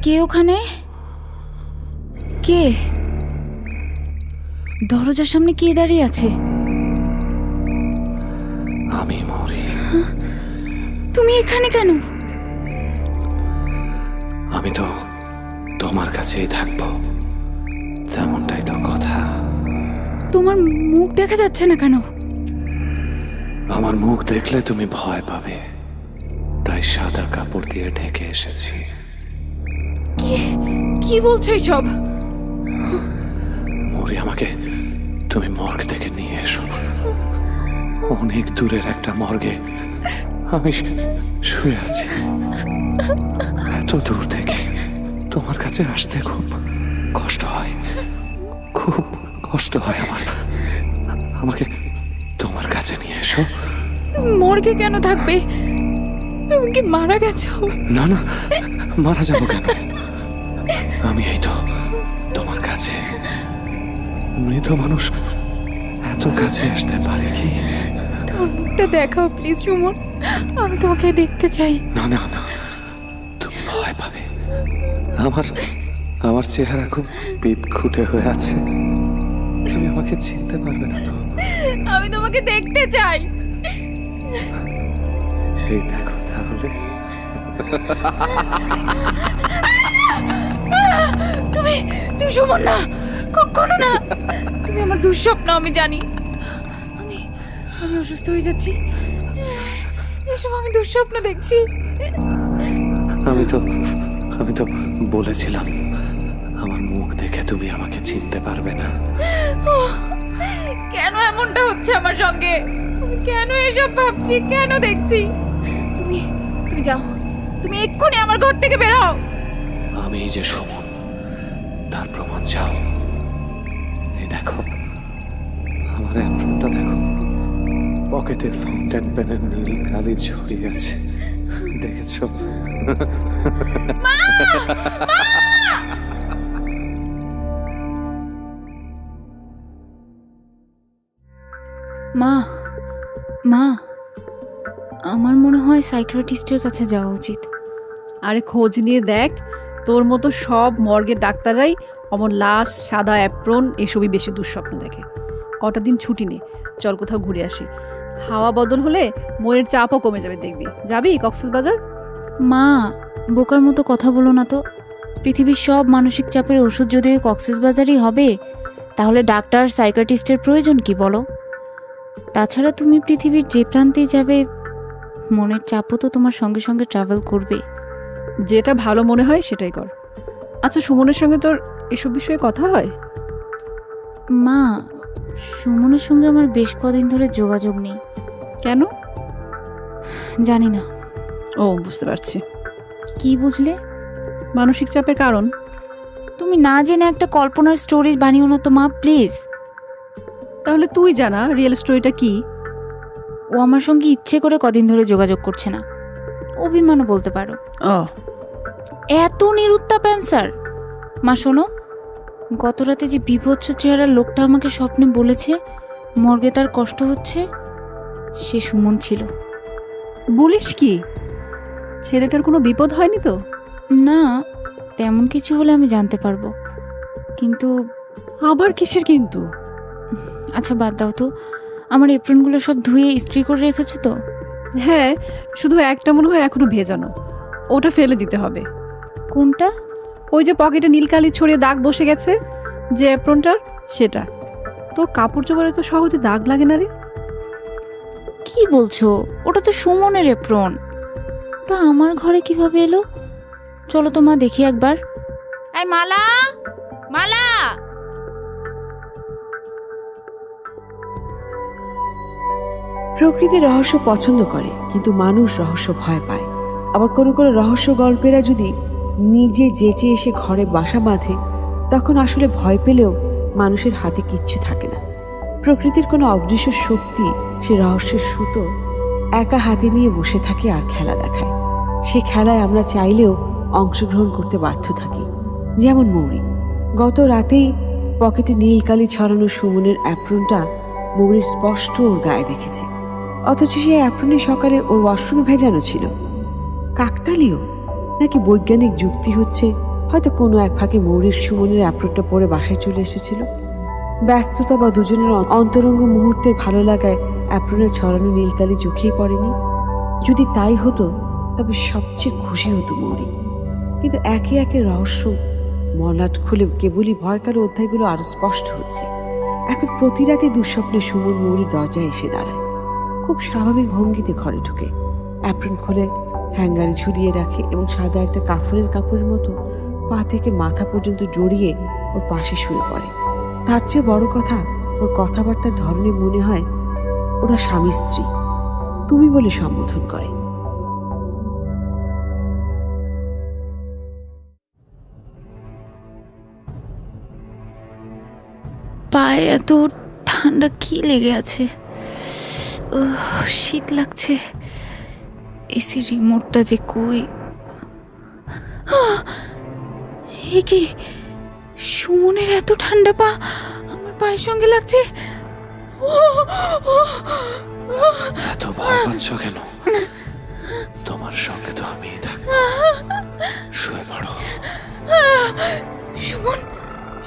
কে ওখানে? কে দরজার সামনে কে দাঁড়িয়ে আছে? তুমি এখানে কেন? আমি তো তোমার কাছেই থাকবো, তেমনটাই তো কথা। তোমার মুখ দেখা যাচ্ছে না কেন? আমার মুখ দেখলে তুমি ভয় পাবে, তাই সাদা কাপড় দিয়ে ঢেকে এসেছি। কি বলছো এইসব? মরি, আমাকে তুমি মর্গ থেকে নিয়ে এসো। অনেক দূরের একটা মর্গে আমি শুয়ে আছি। এত দূর থেকে তোমার কাছে আসতে খুব কষ্ট হয়, খুব কষ্ট হয় আমার। আমাকে তোমার কাছে নিয়ে এসো। মর্গে কেন থাকবে? তুমি কি মারা গেছো? না না, মারা যাবো কেন? আমি এই তো তোমার কাছে। মৃত মানুষ এত কাছে আসতে পারে কি? তোমার মুখটা দেখাও প্লিজ সুমন, আমি তোমাকে দেখতে চাই। না না না, তুমি ভয় পাবে। আমার আমার চেহারা খুব পিটখুটে হয়ে আছে, তুমি আমাকে চিনতে পারবে না তো। আমি তোমাকে দেখতে চাই। এই দেখো তাহলে। তুমি তুমি সুমন না, কখনো না। তুমি আমার দুঃস্বপ্ন, আমি জানি। আমি আমি অসুস্থ হয়ে যাচ্ছি। এসব আমি দুঃস্বপ্ন দেখছি। আমি তো বলেছিলাম আমার মুখ দেখে তুমি আমাকে চিনতে পারবে না। কেন এমনটা হচ্ছে আমার সঙ্গে? আমি কেন এসব ভাবছি, কেন দেখছি? তুমি তুমি যাও, তুমি এক্ষুনি আমার ঘর থেকে বেরো। আমি যে সুমন তার প্রমাণ চাও? এই দেখো আমার অ্যাপ্রনটা দেখো, পকেটে ফাউন্টেন পেনের নীল কালি ছড়িয়ে আছে, দেখেছো? মা, মা, আমার মনে হয় সাইকিয়াট্রিস্টের কাছে যাওয়া উচিত। আরে খোঁজ নিয়ে দেখ, তোর মতো সব মর্গের ডাক্তাররাই অমন লাশ, সাদা অ্যাপ্রন এসবই বেশি দুঃস্বপ্ন দেখে। কটা দিন ছুটি নে, চল কোথাও ঘুরে আসি। হাওয়া বদল হলে মনের চাপও কমে যাবে, দেখবি। যাবি কক্সবাজার? মা, বোকার মতো কথা বলো না তো। পৃথিবীর সব মানসিক চাপের ওষুধ যদি ওই কক্সবাজারই হবে, তাহলে ডাক্তার সাইকিয়াট্রিস্টের প্রয়োজন কি বলো? তাছাড়া তুমি পৃথিবীর যে প্রান্তেই যাবে, মনের চাপও তো তোমার সঙ্গে সঙ্গে ট্রাভেল করবে। যেটা ভালো মনে হয় সেটাই কর। আচ্ছা, সুমনের সঙ্গে তোর এসব বিষয়ে কথা হয়? মা, সুমনের সঙ্গে আমার বেশ কদিন ধরে যোগাযোগ নেই। কেন? জানি না। ও, বুঝতে পারছি। কি বুঝলে? মানসিক চাপের কারণ। তুমি না জেনে একটা কল্পনার স্টোরি বানিও না তো মা, প্লিজ। তাহলে তুই জানা রিয়েল স্টোরিটা কি? ও আমার সঙ্গে ইচ্ছে করে কদিন ধরে যোগাযোগ করছে না, অভিমানও বলতে পারো। ও, এত নিরুত্তাপ অ্যান্সার। মা শোনো, গত রাতে যে বিভৎস চেহারার লোকটা আমাকে স্বপ্নে বলেছে মর্গে তার কষ্ট হচ্ছে, সে সুমন ছিল। বলিস কি? ছেলেটার কোনো বিপদ হয়নি তো? না, তেমন কিছু হলে আমি জানতে পারবো, কিন্তু আবার কিসের কিন্তু? আচ্ছা বাদ দাও তো। আমার এপ্রনগুলো সব ধুয়ে ইস্ত্রি করে রেখেছো তো? হ্যাঁ, শুধু একটা মনে হয় এখনো ভেজানো, ওটা ফেলে দিতে হবে। কোনটা? ওই যে পকেটে নীলকালি ছড়িয়ে দাগ বসে গেছে যে অ্যাপ্রনটার, সেটা। তোর কাপড় চোপড়ে তো সহজে দাগ লাগে না রে। কি বলছো? ওটা তো সুমনের এপ্রন। ওটা আমার ঘরে কিভাবে এলো? চলো তো মা, দেখি একবার। এই মালা, মালা! প্রকৃতি রহস্য পছন্দ করে, কিন্তু মানুষ রহস্য ভয় পায়। আবার কোনো কোনো রহস্য গল্পেরা যদি নিজে যেচে এসে ঘরে বাসা বাঁধে, তখন আসলে ভয় পেলেও মানুষের হাতে কিচ্ছু থাকে না। প্রকৃতির কোনো অদৃশ্য শক্তি সে রহস্যের সুতো একা হাতে নিয়ে বসে থাকে আর খেলা দেখায়। সে খেলায় আমরা চাইলেও অংশগ্রহণ করতে বাধ্য থাকি। যেমন মৌরি। গত রাতেই পকেটে নীলকালি ছড়ানো সুমনের অ্যাপ্রনটা মৌরির স্পষ্ট ওর গায়ে দেখেছে, অথচ সেই অ্যাপ্রনে সকালে ওর ওয়াশরুমে ভেজানো ছিল। কাকতালীয় নাকি বৈজ্ঞানিক যুক্তি হচ্ছে, হয়তো কোনো এক ফাঁকে মৌরির সুমনের অ্যাপ্রনটা পরে বাসায় চলে এসেছিল। ব্যস্ততা বা দুজনের অন্তরঙ্গ মুহূর্তের ভালো লাগায় অ্যাপ্রনের ছড়ানো নীলকালি চোখেই পড়েনি। যদি তাই হতো তবে সবচেয়ে খুশি হতো মৌরি। কিন্তু একে একে রহস্য মলাট খুলে কেবলই ভয়কার অধ্যায়গুলো আরো স্পষ্ট হচ্ছে। এখন প্রতি রাতে দুঃস্বপ্নে সুমন মৌরির দরজায় এসে দাঁড়ায়। খুব স্বাভাবিক ভঙ্গিতে ঘরে ঢুকে অ্যাপ্রন খুলে হ্যাঙ্গারে ঝুলিয়ে রাখে এবং সাদা একটা কাপড়ের মতো পা থেকে মাথা পর্যন্ত জড়িয়ে ওর পাশে শুয়ে পড়ে। তার চেয়ে বড় কথা, ওর কথাবার্তার ধরনে মনে হয় ওরা স্বামী স্ত্রী, তুমি বলে সম্বোধন করে। পায়ে এত ঠান্ডা কি লেগে আছে, শীত লাগছে। এসি রিমোটটা যে কই? এ কি, সুমনের এত ঠান্ডা পা আমার পায়ের সঙ্গে লাগছে। এত ভয় পাচ্ছ কেন? তোমার সঙ্গে তো আমি থাকবো, শুয়ে পড়ো। সুমন,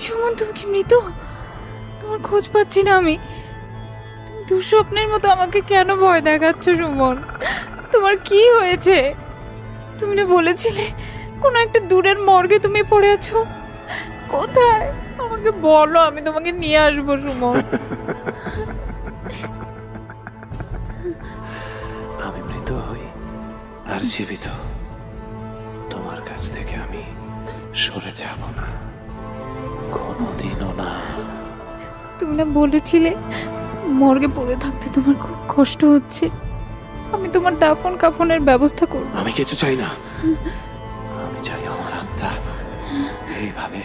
সুমন তুমি কি মৃত? তোমার খোঁজ পাচ্ছি না আমি। তুমি দুঃস্বপ্নের মতো আমাকে কেন ভয় দেখাচ্ছ সুমন? তোমার কি হয়েছে? তুমি না বলেছিলে কোনো একটা দূরের মর্গে তুমি পড়ে আছো? কোথায় আমাকে বলো, আমি তোমাকে নিয়ে আসবো সুমন। আমি মৃত হই আর জীবিত, তোমার কাছ থেকে আমি সরে যাব না, কোনোদিনও না। তুমি না বলেছিলে মর্গে পড়ে থাকতে তোমার খুব কষ্ট হচ্ছে? আমি তোমার দাফন কাফনের ব্যবস্থা করব। আমি কিছু চাই না, আমি চাই আমার আত্মা এইভাবে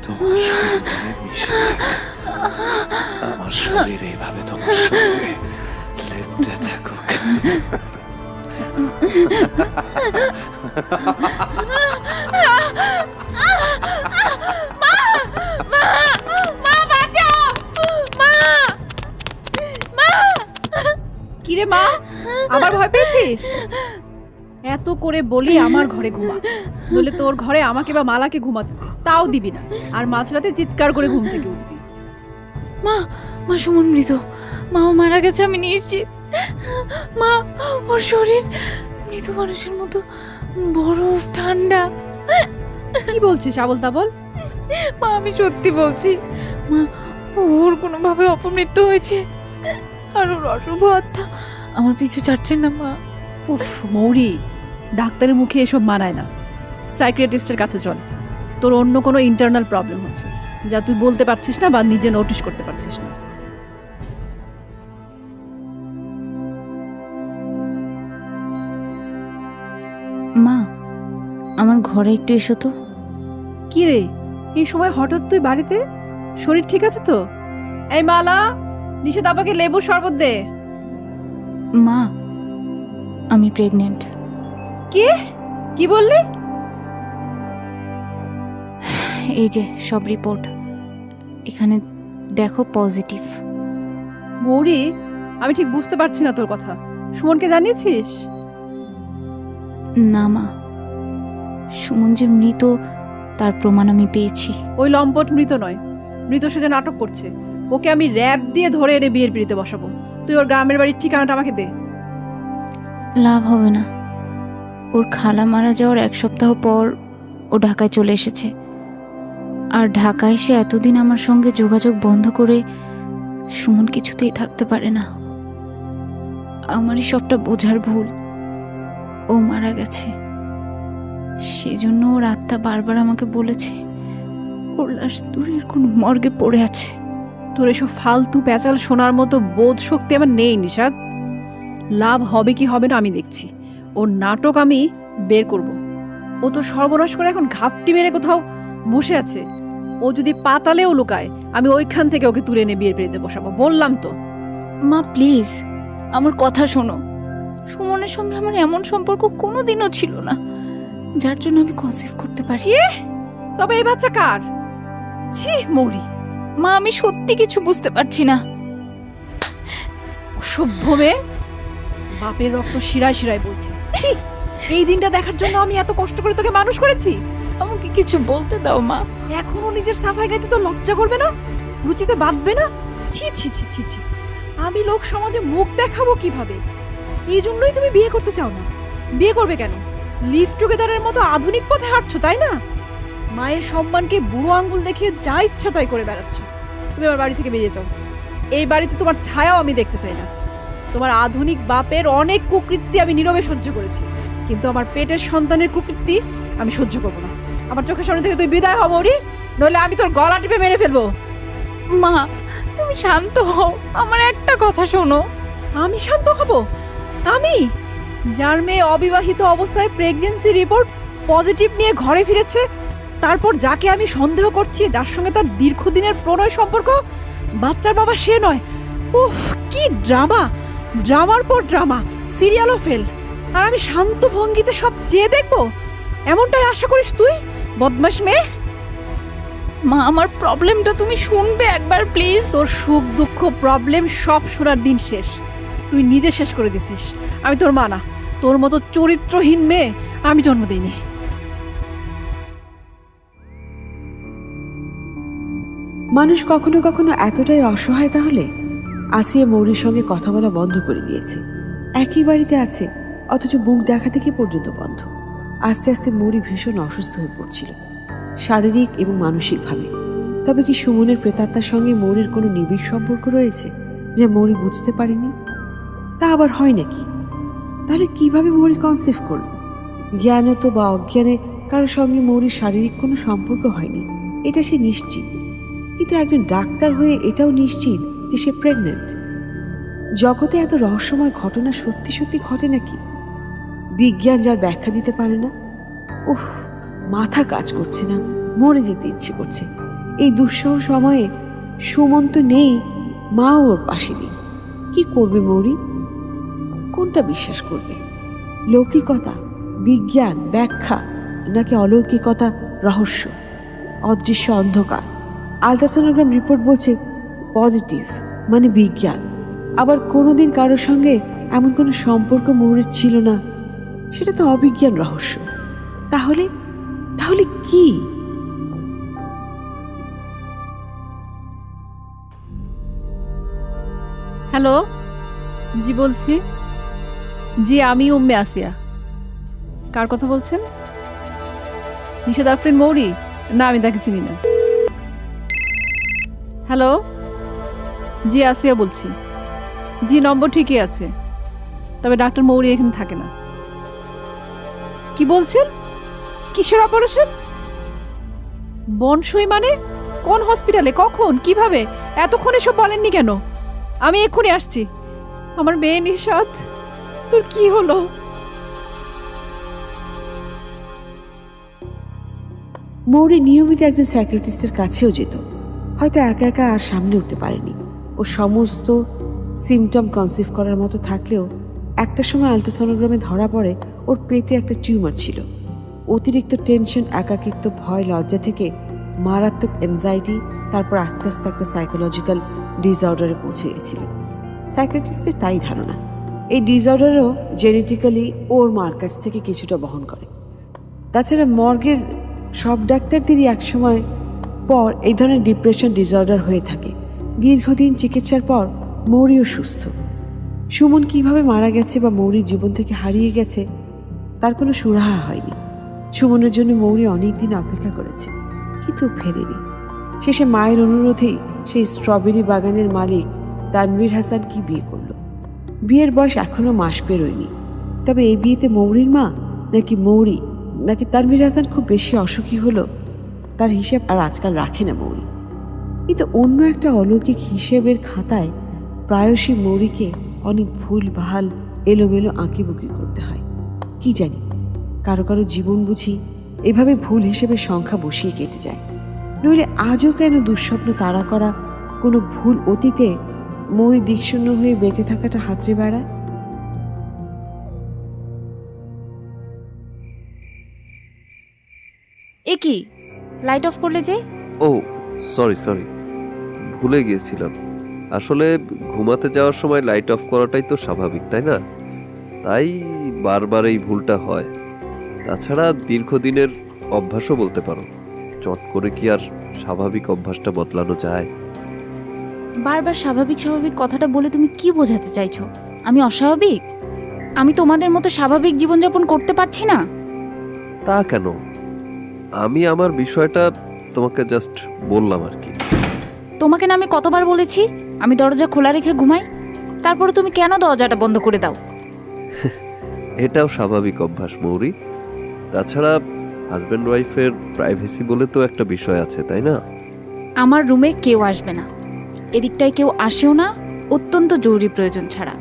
তোমার শরীরে মিশে থাকুক। আমার শরীর এইভাবে তোমার শরীরে লেপ্টে থাকুক। কিরে মা, আবার ভয় পেয়েছিস? এত করে বলি আমার ঘরে ঘুমা, নইলে তোর ঘরে আমাকে বা মালাকে ঘুমাতে দে, তাও দিবি না। আর মাঝরাতে চিৎকার করে ঘুম থেকে উঠবি। মা, মা সুমন মৃত, মা ও মারা গেছে আমি নিশ্চিত। মা, ওর শরীর মৃত মানুষের মতো বরফ ঠান্ডা। কি বলছিস আবল তাবল? মা আমি সত্যি বলছি, মা ওর কোনোভাবে অপমৃত্যু হয়েছে, আর ওর অশুভ আত্মা আমার পিছু ছাড়ছে না। মা, উফ মৌরি, ডাক্তারের মুখে এসব মানায় না। সাইকিয়াট্রিস্টের কাছে চল, তোর অন্য কোনো ইন্টারনাল প্রবলেম হচ্ছে যা তুই বলতে পারছিস না বা নিজে নোটিশ করতে পারছিস না। মা আমার ঘরে একটু এসো তো। কি রে, এই সময় হঠাৎ তুই বাড়িতে? শরীর ঠিক আছে তো? এই মালা, নিশাত আপাকে লেবুর শরবত দে। মা আমি প্রেগনেন্ট। কি কি বললি? এই যে সব রিপোর্ট এখানে দেখো, পজিটিভ। মৌরি, আমি ঠিক বুঝতে পারছি না তোর কথা। সুমনকে জানিয়েছিস? না মা, সুমন যে মৃত তার প্রমাণ আমি পেয়েছি। ওই লম্পট মৃত নয়, মৃত সেজে নাটক করছে। ওকে আমি র‍্যাব দিয়ে ধরে এনে বিয়ের পিড়িতে বসাবো। তুই ওর গ্রামের বাড়ির ঠিকানাটা আমাকে দে। লাভ হবে না, ওর খালা মারা যাওয়ার 1 সপ্তাহ পর ও ঢাকায় চলে এসেছে। আর ঢাকায় এসে এতদিন আমার সঙ্গে যোগাযোগ বন্ধ করে সুমন কিছুতেই থাকতে পারে না। আমারই সবটা বোঝার ভুল। ও মারা গেছে, সেজন্য ওর আত্মা বারবার আমাকে বলেছে ওর লাশ দূরের কোনো মর্গে পড়ে আছে। তোর এসব ফালতু প্যাচাল শোনার মতো বোধ শক্তি আমার নেই নিশাদ। লাভ হবে কি হবে না আমি দেখছি। ওর নাটক আমি বের করব। ও তো সর্বনাশ করে এখন ঘাপটি মেরে কোথাও বসে আছে। ও যদি পাতালেও লুকায়, আমি ওইখান থেকে ওকে তুলে এনে বিয়ের পিড়িতে বসাবো, বললাম তো। মা প্লিজ আমার কথা শোনো। সুমনের সঙ্গে আমার এমন সম্পর্ক কোনোদিনও ছিল না যার জন্য আমি কনসিভ করতে পারি। তবে এই বাচ্চা কার? ছি মৌরি। মা আমি সত্যি কিছু বুঝতে পারছি না। অসভ্য মেয়ে, বাপের রক্ত শিরায় শিরায় বলছে। ছি, এই দিনটা দেখার জন্য আমি এত কষ্ট করে তোকে মানুষ করেছি। আমাকে কিছু বলতে দাও মা। এখনো নিজের সাফাই গাইতে তো লজ্জা করবে না? রুচিতে বাঁধবে না? ছি ছি ছি ছি ছি, আমি লোক সমাজে মুখ দেখাবো কিভাবে? এই জন্যই তুমি বিয়ে করতে চাও না। বিয়ে করবে কেন? লিভ টুগেদারের মতো আধুনিক পথে হাঁটছো, তাই না? মায়ের সম্মানকে বুড়ো আঙ্গুল দেখিয়ে যা ইচ্ছা তাই করে বেড়াচ্ছ। তুমি আমার বাড়ি থেকে বেরিয়ে যাও। এই বাড়িতে তোমার ছায়াও আমি দেখতে চাই না। তোমার আধুনিক বাপের অনেক কুকৃতি আমি নীরবে সহ্য করেছি, কিন্তু আমার পেটের সন্তানের কুকৃতি আমি সহ্য করবো না। আমার চোখের সামনে থেকে তুই বিদায় হবো রি, নইলে আমি তোর গলা টিপে মেরে ফেলবো। মা, তুমি শান্ত হও, আমার একটা কথা শোনো। আমি শান্ত হব? আমি, যার মেয়ে অবিবাহিত অবস্থায় প্রেগন্যান্সি রিপোর্ট পজিটিভ নিয়ে ঘরে ফিরেছে, তারপর যাকে আমি সন্দেহ করছি, যার সঙ্গে তার দীর্ঘদিনের প্রণয় সম্পর্ক, বাচ্চার বাবা সে নয়। উফ, কি ড্রামা, ড্রামার পর ড্রামা, সিরিয়ালও ফেল। আর আমি শান্ত ভঙ্গিতে সব চেয়ে দেখবো? এমনটাই আশা করিস তুই, বদমাশ মেয়ে? মা, আমার প্রবলেমটা তুমি শুনবে একবার প্লিজ? তোর সুখ দুঃখ প্রবলেম সব শোনার দিন শেষ। তুই নিজে শেষ করে দিছিস। আমি তোর মা না, তোর মতো চরিত্রহীন মেয়ে আমি জন্ম দিইনি। মানুষ কখনো কখনো এতটাই অসহায় তাহলে? আসিয়া মৌরির সঙ্গে কথা বলা বন্ধ করে দিয়েছে। একই বাড়িতে আছে, অথচ মুখ দেখা থেকে পর্যন্ত বন্ধ। আস্তে আস্তে মৌরি ভীষণ অসুস্থ হয়ে পড়ছিল, শারীরিক এবং মানসিকভাবে। তবে কি সুমনের প্রেতাত্মার সঙ্গে মৌরির কোনো নিবিড় সম্পর্ক রয়েছে যে মৌরি বুঝতে পারেনি? তা আবার হয় নাকি? তাহলে কিভাবে মৌরি কনসেপ্ট করল? জ্ঞানত বা অজ্ঞানে কারোর সঙ্গে মৌরির শারীরিক কোনো সম্পর্ক হয়নি, এটা সে নিশ্চিত। কিন্তু একজন ডাক্তার হয়ে এটাও নিশ্চিত যে সে প্রেগনেন্ট। জগতে এত রহস্যময় ঘটনা সত্যি সত্যি ঘটে নাকি? বিজ্ঞান যার ব্যাখ্যা দিতে পারে না। উফ, মাথা কাজ করছে না, মরে যেতে ইচ্ছে করছে। এই দুঃসহ সময়ে সুমন তো নেই, মাও ওর পাশে নেই। কি করবে মৌরি? কোনটা বিশ্বাস করবে? লৌকিকতা, বিজ্ঞান, ব্যাখ্যা, নাকি অলৌকিকতা, রহস্য, অদৃশ্য অন্ধকার? আল্ট্রাসোনোগ্রাম রিপোর্ট বলছে পজিটিভ, মানে বিজ্ঞান। আবার কোনোদিন কারোর সঙ্গে এমন কোনো সম্পর্ক মৌরির ছিল না, সেটা তো অবিজ্ঞান, রহস্য। তাহলে তাহলে কি? হ্যালো, জি বলছি। জি, আমি উম্মে আসিয়া। কার কথা বলছেন? নিশাদ আফরিন মৌরি? না, আমি তাকে চিনি না। হ্যালো, জি আসিয়া বলছি। জি, নম্বর ঠিকই আছে, তবে ডাক্তার মৌরি এখানে থাকে না। কি বলছেন? কিসের অপারেশন? বনসই মানে? কোন হসপিটালে, কখন, কিভাবে? এতক্ষণ এসব বলেননি কেন? আমি এক্ষুনি আসছি। আমার মেয়ে নিশাদ, তোর কি হলো? মৌরি নিয়মিত একজন সাইকিয়াট্রিস্টের কাছেও যেত। হয়তো একা একা আর সামনে উঠতে পারেনি। ও সমস্ত সিমটম কনসিভ করার মতো থাকলেও একটা সময় আল্ট্রাসোনোগ্রামে ধরা পড়ে ওর পেটে একটা টিউমার ছিল। অতিরিক্ত টেনশন, একাকিত্ব, ভয়, লজ্জা থেকে মারাত্মক অ্যাংজাইটি, তারপর আস্তে আস্তে একটা সাইকোলজিক্যাল ডিসঅর্ডারে পৌঁছে গেছিল। সাইকিয়াট্রিস্টের তাই ধারণা, এই ডিসঅর্ডারও জেনেটিক্যালি ওর মার কাছ থেকে কিছুটা বহন করে। তাছাড়া মর্গের সব ডাক্তারদেরই একসময় পর এই ধরনের ডিপ্রেশন ডিসঅর্ডার হয়ে থাকে। দীর্ঘদিন চিকিৎসার পর মৌরিও সুস্থ। সুমন কিভাবে মারা গেছে বা মৌরির জীবন থেকে হারিয়ে গেছে তার কোনো সুরাহা হয়নি। সুমনের জন্য মৌরি অনেকদিন অপেক্ষা করেছে, কিন্তু ফেরেনি। শেষে মায়ের অনুরোধেই সেই স্ট্রবেরি বাগানের মালিক তানভীর হাসানকে বিয়ে করল। বিয়ের বয়স এখনো মাস পেরোয়নি। তবে এই বিয়েতে মৌরির মা নাকি মৌরি নাকি তানভীর হাসান খুব বেশি অসুখী হলো, তার হিসেব আর আজকাল রাখে না মৌরি। কিন্তু অন্য একটা অলৌকিক হিসেবের খাতায় প্রায়শই মৌরিকে অনেক ভুল ভাল এলোমেলো আঁকিবুকি করতে হয়। কি জানি, কারো কারো জীবন বুঝি এভাবে ভুল হিসেবে সংখ্যা বসিয়ে কেটে যায়। নইলে আজও কেন দুঃস্বপ্ন তাড়া করা কোনো ভুল অতীতে মৌরি দিকশূন্য হয়ে বেঁচে থাকাটা হাতড়ে বেড়ায়? এ কি, লাইট অফ করলে যে? ও সরি, ভুলে গিয়েছিলাম। আসলে ঘুমাতে যাওয়ার সময় লাইট অফ করাটাই তো স্বাভাবিক, তাই না? তাই বারবার এই ভুলটা হয়। তাছাড়া দীর্ঘদিনের অভ্যাসও বলতে পারো। চট করে কি আর স্বাভাবিক অভ্যাসটা বদলানো যায়? বারবার স্বাভাবিক স্বাভাবিক কথাটা বলে তুমি কি বোঝাতে চাইছো? আমি অস্বাভাবিক? আমি তোমাদের মতো স্বাভাবিক জীবনযাপন করতে পারছি না? তা কেন? আমি আমার বিষয়টা তোমাকে জাস্ট বললাম আর কি। তোমাকে না আমি কতবার বলেছি আমি দরজা খোলা রেখে ঘুমাই? তারপরে তুমি কেন দরজাটা বন্ধ করে দাও? এটাও স্বাভাবিক অভ্যাস মৌরি। তাছাড়া হাজব্যান্ড ওয়াইফের প্রাইভেসি বলে তো একটা বিষয় আছে, তাই না? আমার রুমে কেউ আসবে না, এদিকটায় কেউ আসেও না, অত্যন্ত জরুরি প্রয়োজন ছাড়া।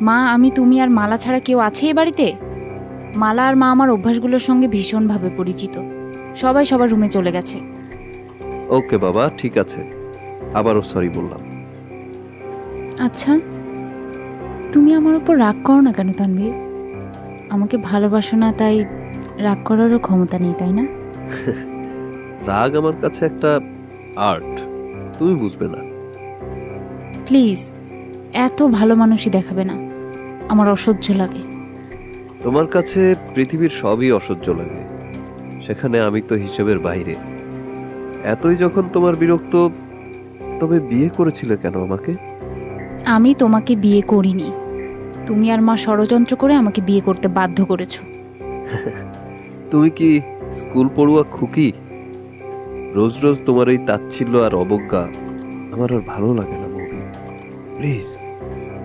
মা, আমি, তুমি আর মালা ছাড়া কেউ আছে এ বাড়িতে? মালা আর মা আমার অভ্যাসগুলোর সঙ্গে ভীষণভাবে পরিচিত। সবাই সবার রুমে চলে গেছে। ওকে বাবা, ঠিক আছে, আবারও সরি বললাম। আচ্ছা, তুমি আমার উপর রাগ করো না কেন তানভীর? আমাকে ভালোবাসো না তাই রাগ করারও ক্ষমতা নেই, তাই না? রাগ আমার কাছে একটা আর্ট, তুমি বুঝবে না। প্লিজ, এত ভালো মানুষই দেখাবে না, আমার অসহ্য লাগে। তোমার কাছে পৃথিবীর সবই অসহ্য লাগে, সেখানে আমি তো হিসেবের বাইরে। এতই যখন তোমার বিরক্ত, তবে বিয়ে করেছিলে কেন আমাকে? আমি তোমাকে বিয়ে করিনি, তুমি আর মা ষড়যন্ত্র করে আমাকে বিয়ে করতে বাধ্য করেছো। তুমি কি স্কুল পড়ুয়া খুকি? রোজ রোজ তোমার এই তাচ্ছিল্য আর অবজ্ঞা আমার আর ভালো লাগে না মৌরি। প্লিজ,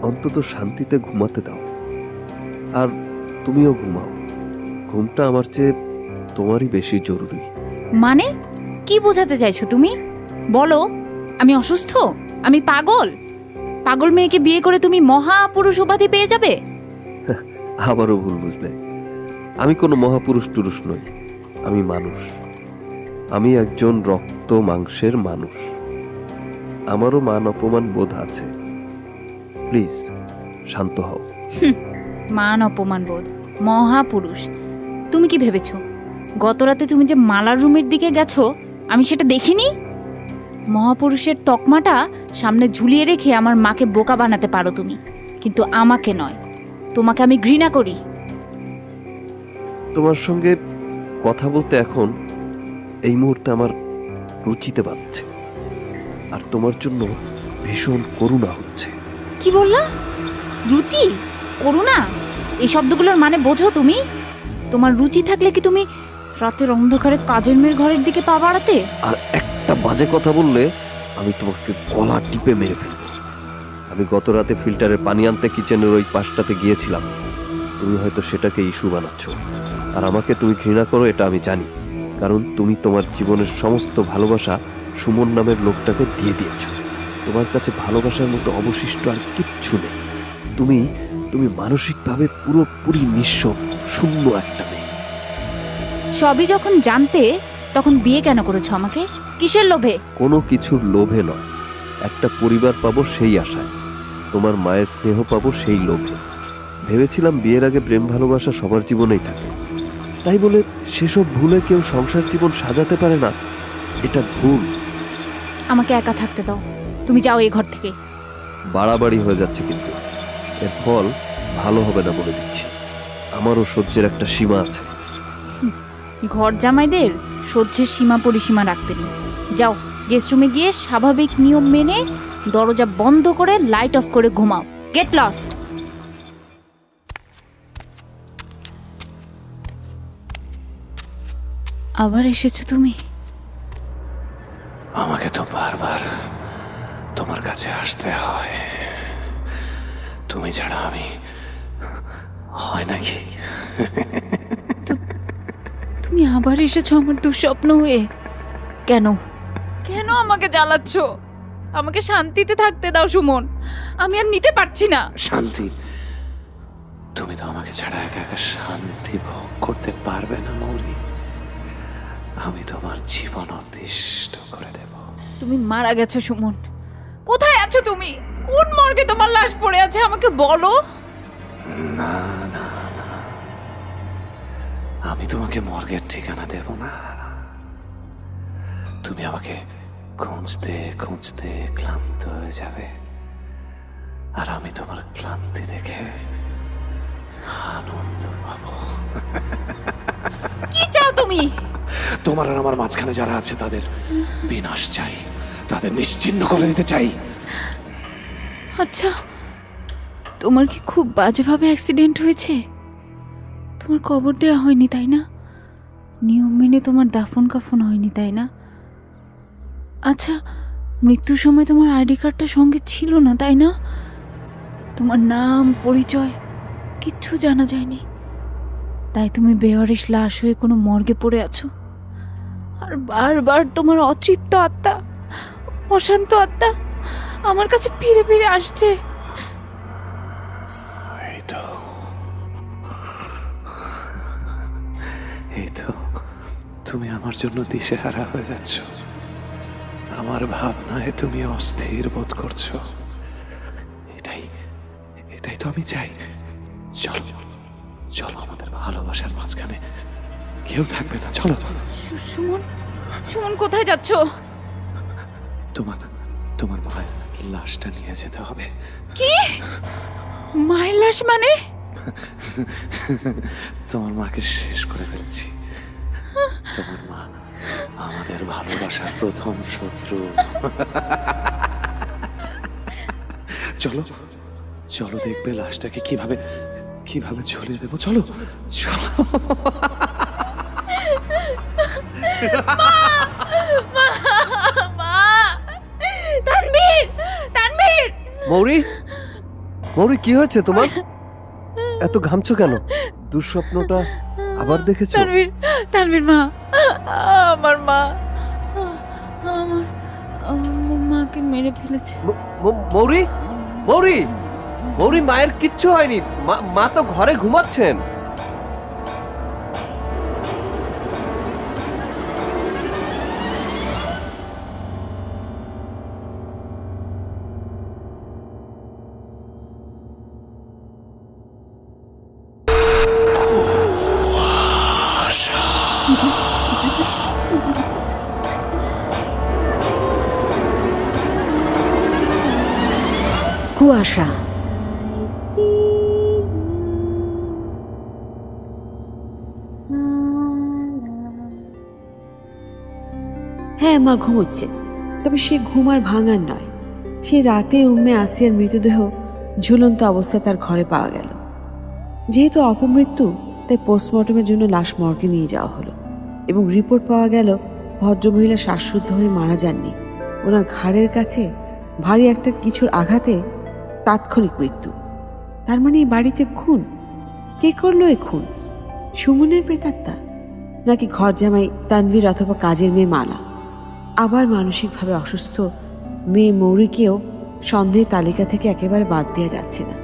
অন্তত শান্তিতে ঘুমাতে দাও। আর তুমিও ঘুমাও, ঘুমটা আমার চেয়ে তোমারই বেশি জরুরি। মানে কি বোঝাতে চাইছো তুমি? বলো, আমি অসুস্থ? আমি পাগল? পাগল মেয়েকে বিয়ে করে তুমি মহাপুরুষ উপাধি পেয়ে যাবে? আবারও ভুল বুঝলে। আমি কোনো মহাপুরুষ টুরুষ নই, আমি মানুষ। আমি একজন রক্ত মাংসের মানুষ। আমারও মান অপমান বোধ আছে। প্লিজ শান্ত হও। মান অপমান বোধ? মহাপুরুষ? তুমি কি ভেবেছো গতরাতে তুমি যে মালার রুমের দিকে গেছো আমি সেটা দেখিনি? মহাপুরুষের তকমাটা সামনে ঝুলিয়ে রেখে আমার মাকে বোকা বানাতে পারো তুমি, কিন্তু আমাকে নয়। তোমাকে আমি ঘৃণা করি। তোমার সঙ্গে কথা বলতে এখন এই মুহূর্তে আমার রুচিতে বাঁধছে, আর তোমার জন্য ভীষণ করুণা হচ্ছে। কি বললা? রুচি? করুণা? এই শব্দগুলোর মানে বোঝো তুমি? তোমার রুচি থাকলে কি তুমি রাতের অন্ধকারে কাজের মেয়ের ঘরের দিকে পা বাড়াতে? আর একটা বাজে কথা বললে আমি তোমাকে গলা টিপে মেরে ফেলব। আমি গত রাতে ফিল্টারের পানি আনতে কিচেনের ওই পাশটাতে গিয়েছিলাম। তুমি হয়তো সেটাকে ইস্যু বানাচ্ছ, আর আমাকে তুমি ঘৃণা করো এটা আমি জানি, কারণ তুমি তোমার জীবনের সমস্ত ভালোবাসা সুমন নামের লোকটাকে দিয়ে দিয়েছ। তোমার কাছে ভালোবাসার মতো অবশিষ্ট আর কিচ্ছু নেই। তুমি তুমি মানসিকভাবে পুরোপুরি নিঃস্ব, শূন্য একটা মেয়ে। সবই যখন জানতে তখন বিয়ে কেন করেছো আমাকে? কিসের লোভে? কোনো কিছুর লোভে নয়, একটা পরিবার পাবো সেই আশায়, তোমার মায়ের স্নেহ পাবো সেই লোভে। ভেবেছিলাম বিয়ের আগে প্রেম ভালোবাসা সবার জীবনেই থাকে, তাই বলে সেসব ভুলে কেউ সংসার জীবন সাজাতে পারে না, এটা ভুল। আমাকে একা থাকতে দাও, তুমি যাও এই ঘর থেকে। বাড়াবাড়ি হয়ে যাচ্ছে, কিন্তু এর ফল ভালো হবে না বলে দিচ্ছি। আমারও সহ্যের একটা সীমা আছে। ঘর জামাইদের সহ্যের সীমা পরিসীমা রাখতে নেই। যাও গেস্ট রুমে গিয়ে স্বাভাবিক নিয়ম মেনে দরজা বন্ধ করে লাইট অফ করে ঘুমাও। Get lost. আবার এসেছো তুমি? আমাকে তো বারবার তোমার কাছে আসতে হয়, তুমি ছাড়া আমি হয় নাকি? তুমি আবার এসেছো আমার দুঃস্বপ্ন হয়ে। কেন কেন আমাকে জ্বালাচ্ছ? আমাকে শান্তিতে থাকতে দাও সুমন, আমি আর নিতে পারছি না। শান্তি? তুমি তো আমাকে ছাড়া একা একা শান্তি ভোগ করতে পারবে না মৌরি। আমি তোমার জীবন অতিষ্ঠ করে দেব। তুমি মারা গেছো সুমন। কোথায় আছো তুমি? কোন মর্গে তোমার লাশ পড়ে আছে আমাকে বলো। না না না, আমি তোমাকে মর্গের ঠিকানা দেব না। তুমি আমাকে খুঁজতে খুঁজতে ক্লান্ত হয়ে যাবে, আর আমি তোমার ক্লান্তি দেখে আনন্দ পাবো। কি চাও তুমি? তোমার আর আমার মাঝখানে যারা আছে তাদের বিনাশ চাই, তাদের নিশ্চিহ্ন করে দিতে চাই। আচ্ছা তোমার কি খুব বাজেভাবে অ্যাক্সিডেন্ট হয়েছে? তোমার কবর দেওয়া হয়নি তাই না? নিয়ম মেনে তোমার দাফন কাফন হয়নি তাই না? আচ্ছা, মৃত্যুর সময় তোমার আইডি কার্ডটা সঙ্গে ছিল না তাই না? তোমার নাম পরিচয় কিচ্ছু জানা যায়নি, তাই তুমি বেওয়ারিশ লাশ হয়ে কোনো মর্গে পড়ে আছো। আর বারবার তোমার অতৃপ্ত আত্মা, অশান্ত আত্মা আমার কাছে ফিরে ফিরে আসছে। এই তো তুমি আমার জন্য দিশেহারা হয়ে যাচ্ছ। আমার ভাবনায় তুমি অস্থির বোধ করছো। এটাই এটাই তো আমি চাই। চলো চলো, আমাদের ভালোবাসার মাঝখানে কেউ থাকবে না। চলো। সুমন, সুমন কোথায় যাচ্ছ? তোমার তোমার মায়ের লাশটা নিয়ে যেতে হবে। কি? মায়ের লাশ মানে? তোমার মাকে শেষ করে ফেলেছি। তোমার মা আমাদের ভালোবাসার প্রথম শত্রু। চলো চলো, দেখবে লাশটাকে কিভাবে কিভাবে ঝুলিয়ে দেবো। চলো চলো। মা! তানভীর! তানভীর! মৌরি, মৌরি কি হয়েছে তোমার? এত ঘামছো কেন? দুঃস্বপ্নটা আবার দেখেছো? তানভীর! তানভীর মা! আমার মা! আমার আমার মাকে মেরে ফেলেছে। মৌরি, মৌরি, মৌরি, মায়ের কিচ্ছু হয়নি। মা তো ঘরে ঘুমাচ্ছেন। কুয়াশা। হ্যাঁ, মা ঘুমোচ্ছে, তবে সে ঘুম আর ভাঙার নয়। সে রাতে উম্মে আসিয়ার মৃতদেহ ঝুলন্ত অবস্থায় তার ঘরে পাওয়া গেল। যেহেতু অপমৃত্যু, তাই পোস্টমর্টমের জন্য লাশ মর্গে নিয়ে যাওয়া হলো এবং রিপোর্ট পাওয়া গেল ভদ্রমহিলা শ্বাসরুদ্ধ হয়ে মারা যাননি। ওনার ঘাড়ের কাছে ভারী একটা কিছুর আঘাতে তাৎক্ষণিক মৃত্যু। তার মানে এই বাড়িতে খুন। কে করলো এই খুন? সুমনের প্রেতাত্মা, নাকি ঘর জামাই তানভীর অথবা কাজের মেয়ে মালা? আবার মানসিকভাবে অসুস্থ মেয়ে মৌরিকেও সন্দেহের তালিকা থেকে একেবারে বাদ দেওয়া যাচ্ছে না।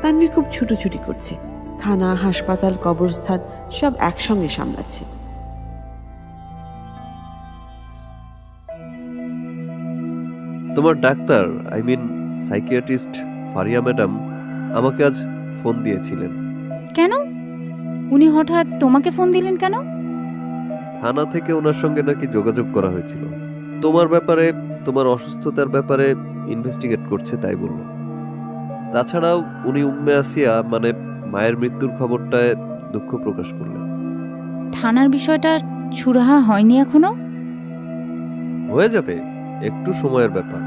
তানভীর খুব ছুটোছুটি করছে, থানা, হাসপাতাল, কবরস্থান সব একসঙ্গে সামলাচ্ছে। তোমার ডাক্তার, I mean psychiatrist Faria madam আমাকে আজ ফোন দিয়েছিলেন। কেন? উনি হঠাৎ তোমাকে ফোন দিলেন কেন? থানা থেকে ওনার সঙ্গে নাকি যোগাযোগ করা হয়েছিল। তোমার ব্যাপারে, তোমার অসুস্থতার ব্যাপারে ইনভেস্টিগেট করছে তাই বলল। তাছাড়াও উনি উম্মে আসিয়া মানে মায়ের মৃত্যুর খবরটায় দুঃখ প্রকাশ করলেন। থানার বিষয়টা সুরাহা হয়নি এখনো? হয়ে যাবে, একটু সময়ের ব্যাপার।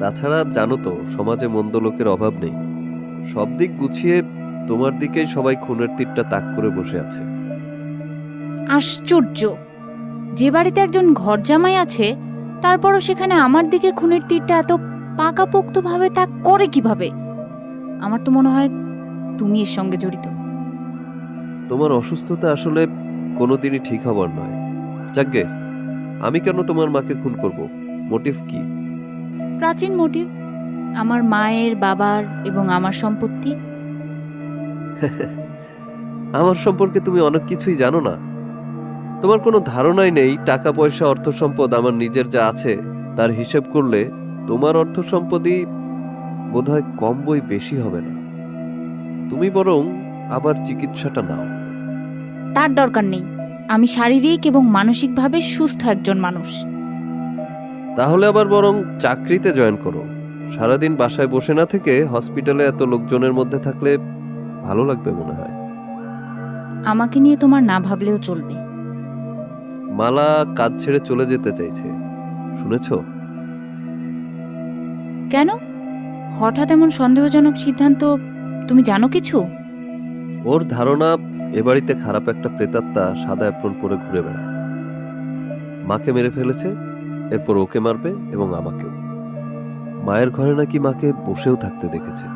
তাছাড়া জানো তো, সমাজে মন্দ লোকের অভাব নেই। সব দিক গুছিয়ে তোমার দিকেই সবাই খুনের তীরটা তাক করে বসে আছে। আশ্চর্য! যে বাড়িতে একজন ঘর জামাই আছে, তারপরও সেখানে আমার দিকে খুনের তীরটা এত পাকাপোক্তভাবে তাক করে কিভাবে? আমার তো মনে হয় তুমি এর সঙ্গে জড়িত। তোমার অসুস্থতা আসলে কোনোদিনই ঠিক হবার নয়। যাকগে, আমি কেন তোমার মাকে খুন করব? মোটিভ কি? প্রাচীন মোটিভ, আমার মায়ের, বাবার এবং আমার সম্পত্তি। আমার সম্পর্কে তুমি অনেক কিছুই জানো না। তোমার কোনো ধারণাই নেই টাকা পয়সা অর্থ সম্পদ আমার নিজের যা আছে তার হিসেব করলে তোমার অর্থ সম্পদই বোধহয় কম বই বেশি হবে না। তুমি বরং আবার চিকিৎসাটা নাও। তার দরকার নেই। আমি শারীরিক এবং মানসিকভাবে সুস্থ একজন মানুষ। তাহলে আবার বরং চাকরিতে জয়েন করো। সারাদিন বাসায় বসে না থেকে হসপিটালে এত লোকজনের মধ্যে থাকলে ভালো লাগবে মনে হয়। আমাকে নিয়ে তোমার না ভাবলেও চলবে। মালা কাজ ছেড়ে চলে যেতে চাইছে, শুনেছো? কেন? হঠাৎ এমন সন্দেহজনক সিদ্ধান্ত তুমি জানো কিছু? ওর ধারণা এ বাড়িতে খারাপ একটা প্রেতাত্মা সাদা অ্যাপ্রন পরে ঘুরে বেড়ায়। মাকে মেরে ফেলেছে, এরপর ওকে মারবে এবং আমাকেও। মায়ের ঘরে নাকি মাকে বসেও থাকতে দেখেছে।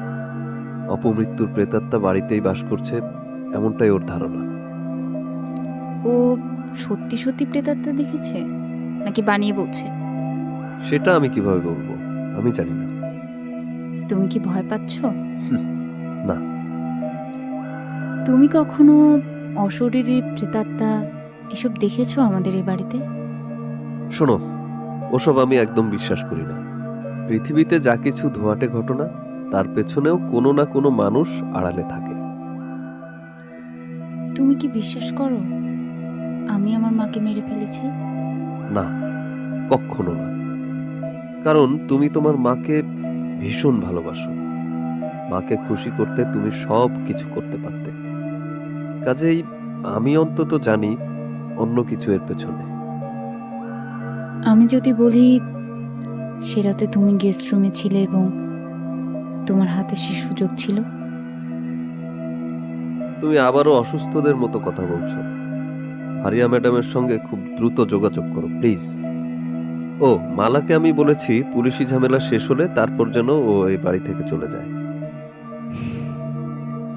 অপমৃত্যুর প্রেতাত্মা বাড়িতেই বাস করছে, এমনটাই ওর ধারণা। ও সত্যি সত্যি প্রেতাত্মা দেখেছে নাকি বানিয়ে বলছে? সেটা আমি কিভাবে বলবো, আমি জানি না। তুমি কি ভয় পাচ্ছ? না। তুমি কখনো অশরীরী প্রেতাত্মা এসব দেখেছো আমাদের এই বাড়িতে? শোনো, ওসব আমি একদম বিশ্বাস করি না। পৃথিবীতে যা কিছু ধোঁয়াটে ঘটনা, তার পেছনেও কোনো না কোনো মানুষ আড়ালে থাকে। তুমি কি বিশ্বাস করো আমি আমার মাকে মেরে ফেলেছি? না, কখনো না। কারণ তুমি তোমার মাকে ভীষণ ভালোবাসো। মাকে খুশি করতে তুমি সব কিছু করতে পারতে। কাজেই আমি অন্তত জানি অন্য কিছু এর পেছনে। আমি যদি বলি সে রাতে তুমি গেস্ট রুমে ছিলে এবং তোমার হাতে সে সুযোগ ছিল? তুমি আবারও অসুস্থদের মতো কথা বলছো। হারিয়া ম্যাডামের সঙ্গে খুব দ্রুত যোগাযোগ করো প্লিজ। ও, মালাকে আমি বলেছি পুলিশি ঝামেলা শেষ হলে তারপর যেন ও এই বাড়ি থেকে চলে যায়।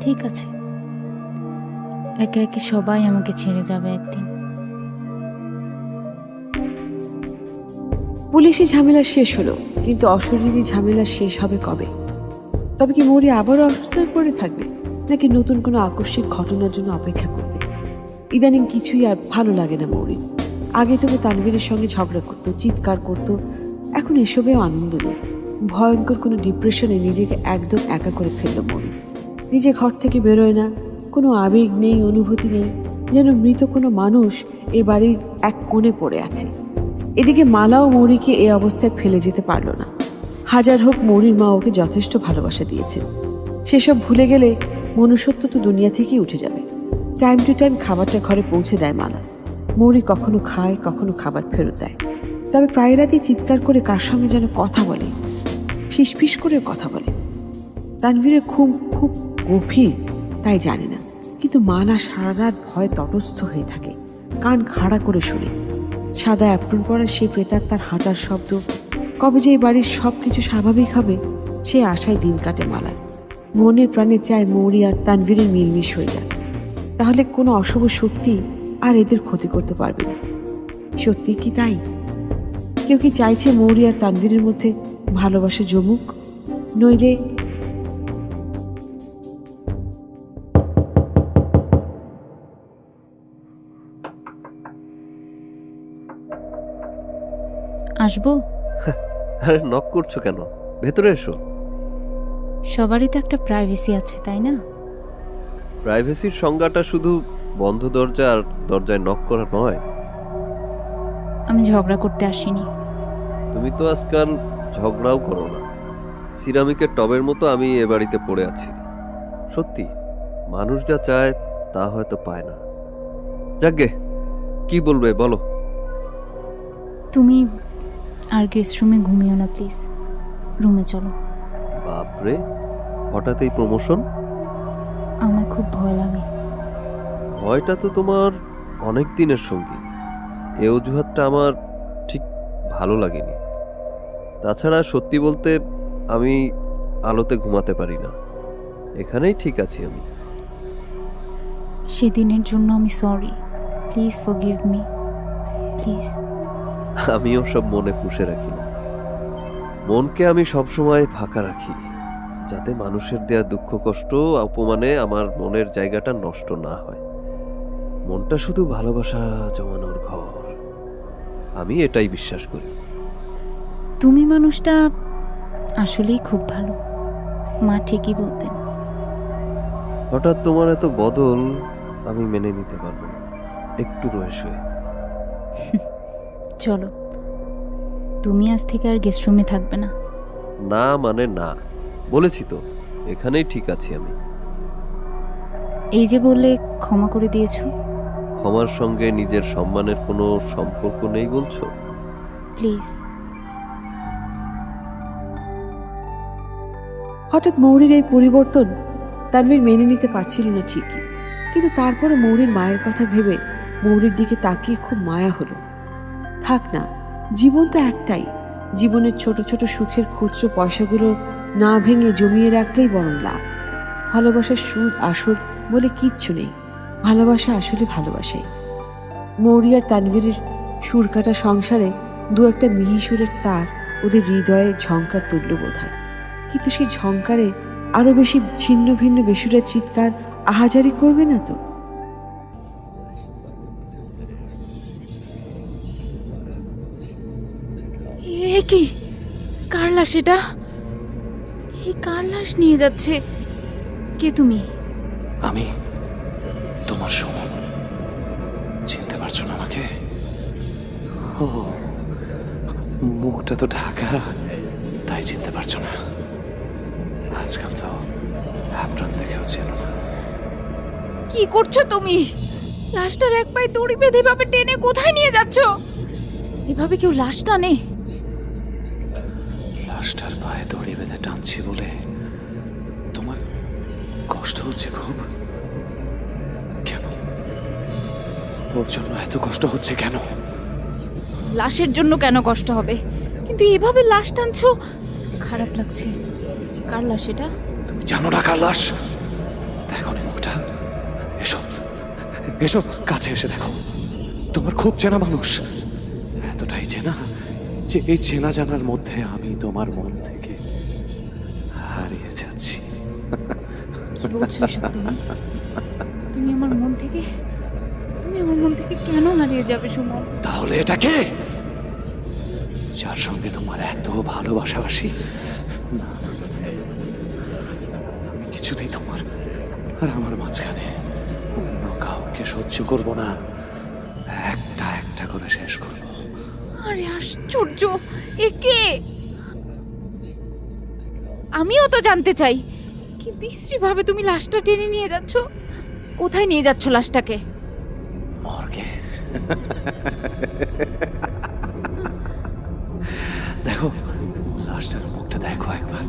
ঠিক আছে, একে একে সবাই আমাকে ছেড়ে যাবে একদিন। পুলিশি ঝামেলা শেষ হলো, কিন্তু অশরীরী ঝামেলা শেষ হবে কবে? তবে কি মৌরি আবারও অসুস্থ হয়ে পড়ে থাকবে, নাকি নতুন কোনো আকস্মিক ঘটনার জন্য অপেক্ষা করবে? ইদানিং কিছুই আর ভালো লাগে না মৌরির। আগে তবু তানভীরের সঙ্গে ঝগড়া করতো, চিৎকার করতো, এখন এসবেও আনন্দ নেই। ভয়ঙ্কর কোনো ডিপ্রেশনে নিজেকে একদম একা করে ফেললো মৌরি। নিজে ঘর থেকে বেরোয় না, কোনো আবেগ নেই, অনুভূতি নেই, যেন মৃত কোনো মানুষ এ বাড়ির এক কোণে পড়ে আছে। এদিকে মালাও মৌরিকে এই অবস্থায় ফেলে যেতে পারল না। হাজার হোক মৌরির মা ওকে যথেষ্ট ভালোবাসা দিয়েছেন। সেসব ভুলে গেলে মনুষ্যত্ব তো দুনিয়া থেকেই উঠে যাবে। টাইম টু টাইম খাবারটা ঘরে পৌঁছে দেয় মালা। মৌরি কখনো খায়, কখনো খাবার ফেরত দেয়। তবে প্রায় রাতেই চিৎকার করে কার সঙ্গে যেন কথা বলে, ফিসফিস করে কথা বলে। তানভীরের খুব খুব গভীর, তাই জানে না, কিন্তু মালা সারা রাত ভয়ে তটস্থ হয়ে থাকে, কান খাড়া করে শুনে। সাদা অ্যাপ্রন পরা সেই প্রেতাত্মার হাঁটার শব্দ, কবে যে এই বাড়ির সব কিছু স্বাভাবিক হবে সে আশায় দিন কাটে মালার। মনের প্রাণে চায় মৌরি আর তানভীরের মিলমিশ হয়ে যায়, তাহলে কোনো অশুভ শক্তি আর এদের ক্ষতি করতে পারবে না। সত্যি কি তাই? কেউ কি চাইছে মৌরি আর তানভীরের মধ্যে ভালোবাসা জমুক? নইলে আসবো? আরে নক করছো কেন? ভেতরে এসো। সবারই তো একটা প্রাইভেসি আছে, তাই না? প্রাইভেসির সংজ্ঞাটা শুধু বন্ধ দরজা আর দরজায় নক করা নয়। আমি ঝগড়া করতে আসিনি। তুমি তো আজকাল ঝগড়াও করো না। সিরামিকের টবের মতো আমি এ বাড়িতে পড়ে আছি। সত্যি, মানুষ যা চায় তা হয়তো পায় না। যাকগে, কি বলবে বলো। তুমি আর গেস্ট রুমে ঘুমিও না প্লিজ, রুমে চলো। বাপরে, হঠাৎ এই প্রমোশন? আমার খুব ভয় লাগে। ভয়টা তো তোমার অনেক দিনের সঙ্গী। এ অজুহাতটা আমার ঠিক ভালো লাগেনি। তাছাড়া সত্যি বলতে আমি আলোতে ঘুমাতে পারি না। এখানেই ঠিক আছি আমি। সেদিনের জন্য আমি sorry, please forgive me, please. আমিও সব মনে পুষে রাখি না। মনকে আমি সবসময় ফাঁকা রাখি, যাতে মানুষের দেয়া দুঃখ কষ্ট অপমানে আমার মনের জায়গাটা নষ্ট না হয়। মনটা শুধু ভালোবাসা জমানোর ঘর, আমি এটাই বিশ্বাস করি। তুমি মানুষটা আসলেই খুব ভালো, মা ঠিকই বলতেন। হঠাৎ তোমার এত বদল আমি মেনে নিতে পারবো না। একটু রয়ে শুয়ে। চলো, তুমি আজ থেকে আর গেস্ট রুমে থাকবে না। না মানে না, বলেছি তো এখানেই ঠিক আছি আমি। এই যে বললে ক্ষমা করে দিয়েছো, ক্ষমার সঙ্গে নিজের সম্মানের কোনো সম্পর্ক নেই বলছো? প্লিজ। হঠাৎ মৌরির এই পরিবর্তন তানভীর মেনে নিতে পারছিল না ঠিকই, কিন্তু তারপরে মৌরির মায়ের কথা ভেবে মৌরির দিকে তাকিয়ে খুব মায়া হলো। থাক না, জীবন তো একটাই, জীবনের ছোট ছোট সুখের খুচরো পয়সাগুলো না ভেঙে জমিয়ে রাখলেই বরং লাভ। ভালোবাসার সুদ আসল বলে কিচ্ছু নেই, ভালোবাসা আসলে ভালোবাসাই। মৌরি আর তানভীরের সুরকাটা সংসারে দু একটা মিহি সুরের তার ওদের হৃদয়ে ঝংকার তুলল বোধহয়, কিন্তু সেই ঝংকারে আরো বেশি ছিন্ন ভিন্ন বেসুরের চিৎকার আহাজারি করবে না তো? এ কি, কার লাশ এটা? এই কার লাশ নিয়ে যাচ্ছে? কে তুমি? আমি তোমার সুমন। চিনতে পারছো না আমাকে? ও, মুখটা তো ঢাকা, তাই চিনতে পারছো না। আজকাল তো আপনার দেখেও চেনো না। কি করছো তুমি? লাশটার এক পায়ে দড়ি বেঁধে এভাবে টেনে কোথায় নিয়ে যাচ্ছ? এভাবে কেউ লাশ টানে? লাশটার পায়ে দড়ি বেঁধে টানছি বলে তোমার কষ্ট হচ্ছে খুব? কেন? ওর জন্য এত কষ্ট হচ্ছে কেন? লাশের জন্য কেন কষ্ট হবে, কিন্তু এভাবে লাশ টানছো, খারাপ লাগছে। কার লাশ এটা? তুমি জানো না কার লাশ? দেখো না মুখটা। এসো এসো, কাছে এসে দেখো। তোমার খুব চেনা মানুষ, এতটাই চেনা যে এই চেনা জানার মধ্যে আমি তোমার মন থেকে হারিয়ে যাচ্ছি। কি বলছো এসব তুমি? তুমি আমার মন থেকে কেন হারিয়ে যাবে সুমন? তাহলে এটা কে, যার সঙ্গে তোমার এত ভালোবাসাবাসি? না, আমি কিছুতেই তোমার আর আমার মাঝখানে অন্য কাউকে সহ্য করব না। একটা একটা করে শেষ করব। আরে আশ্চর্য, এ কে? আমিও তো জানতে চাই, কি বিশ্রী ভাবে তুমি লাশটা টেনে নিয়ে যাচ্ছ। কোথায় নিয়ে যাচ্ছ লাশটাকে? মর্গে। দেখো, লাশটার মুখটা দেখো একবার।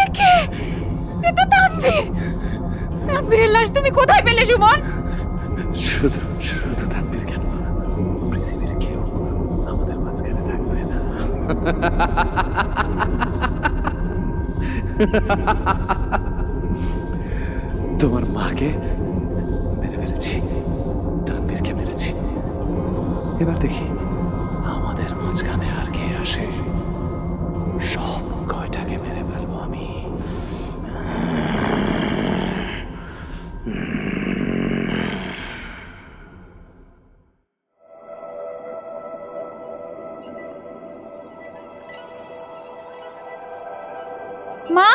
এ কে? এ তো তানভীরের লাশ তুমি কোথায় পেলে সুমন? শুধু শুধু তানভীর কেন, পৃথিবীর কেউ আমাদের মাঝখানে থাকবে না। তোমার মাকে মেরে ফেলেছি, তানভীরকে মেরেছি। এবার দেখি আমাদের মাঝখানে আর কে আসে। সব কয়টাকে মেরে ফেলবো আমি। মা,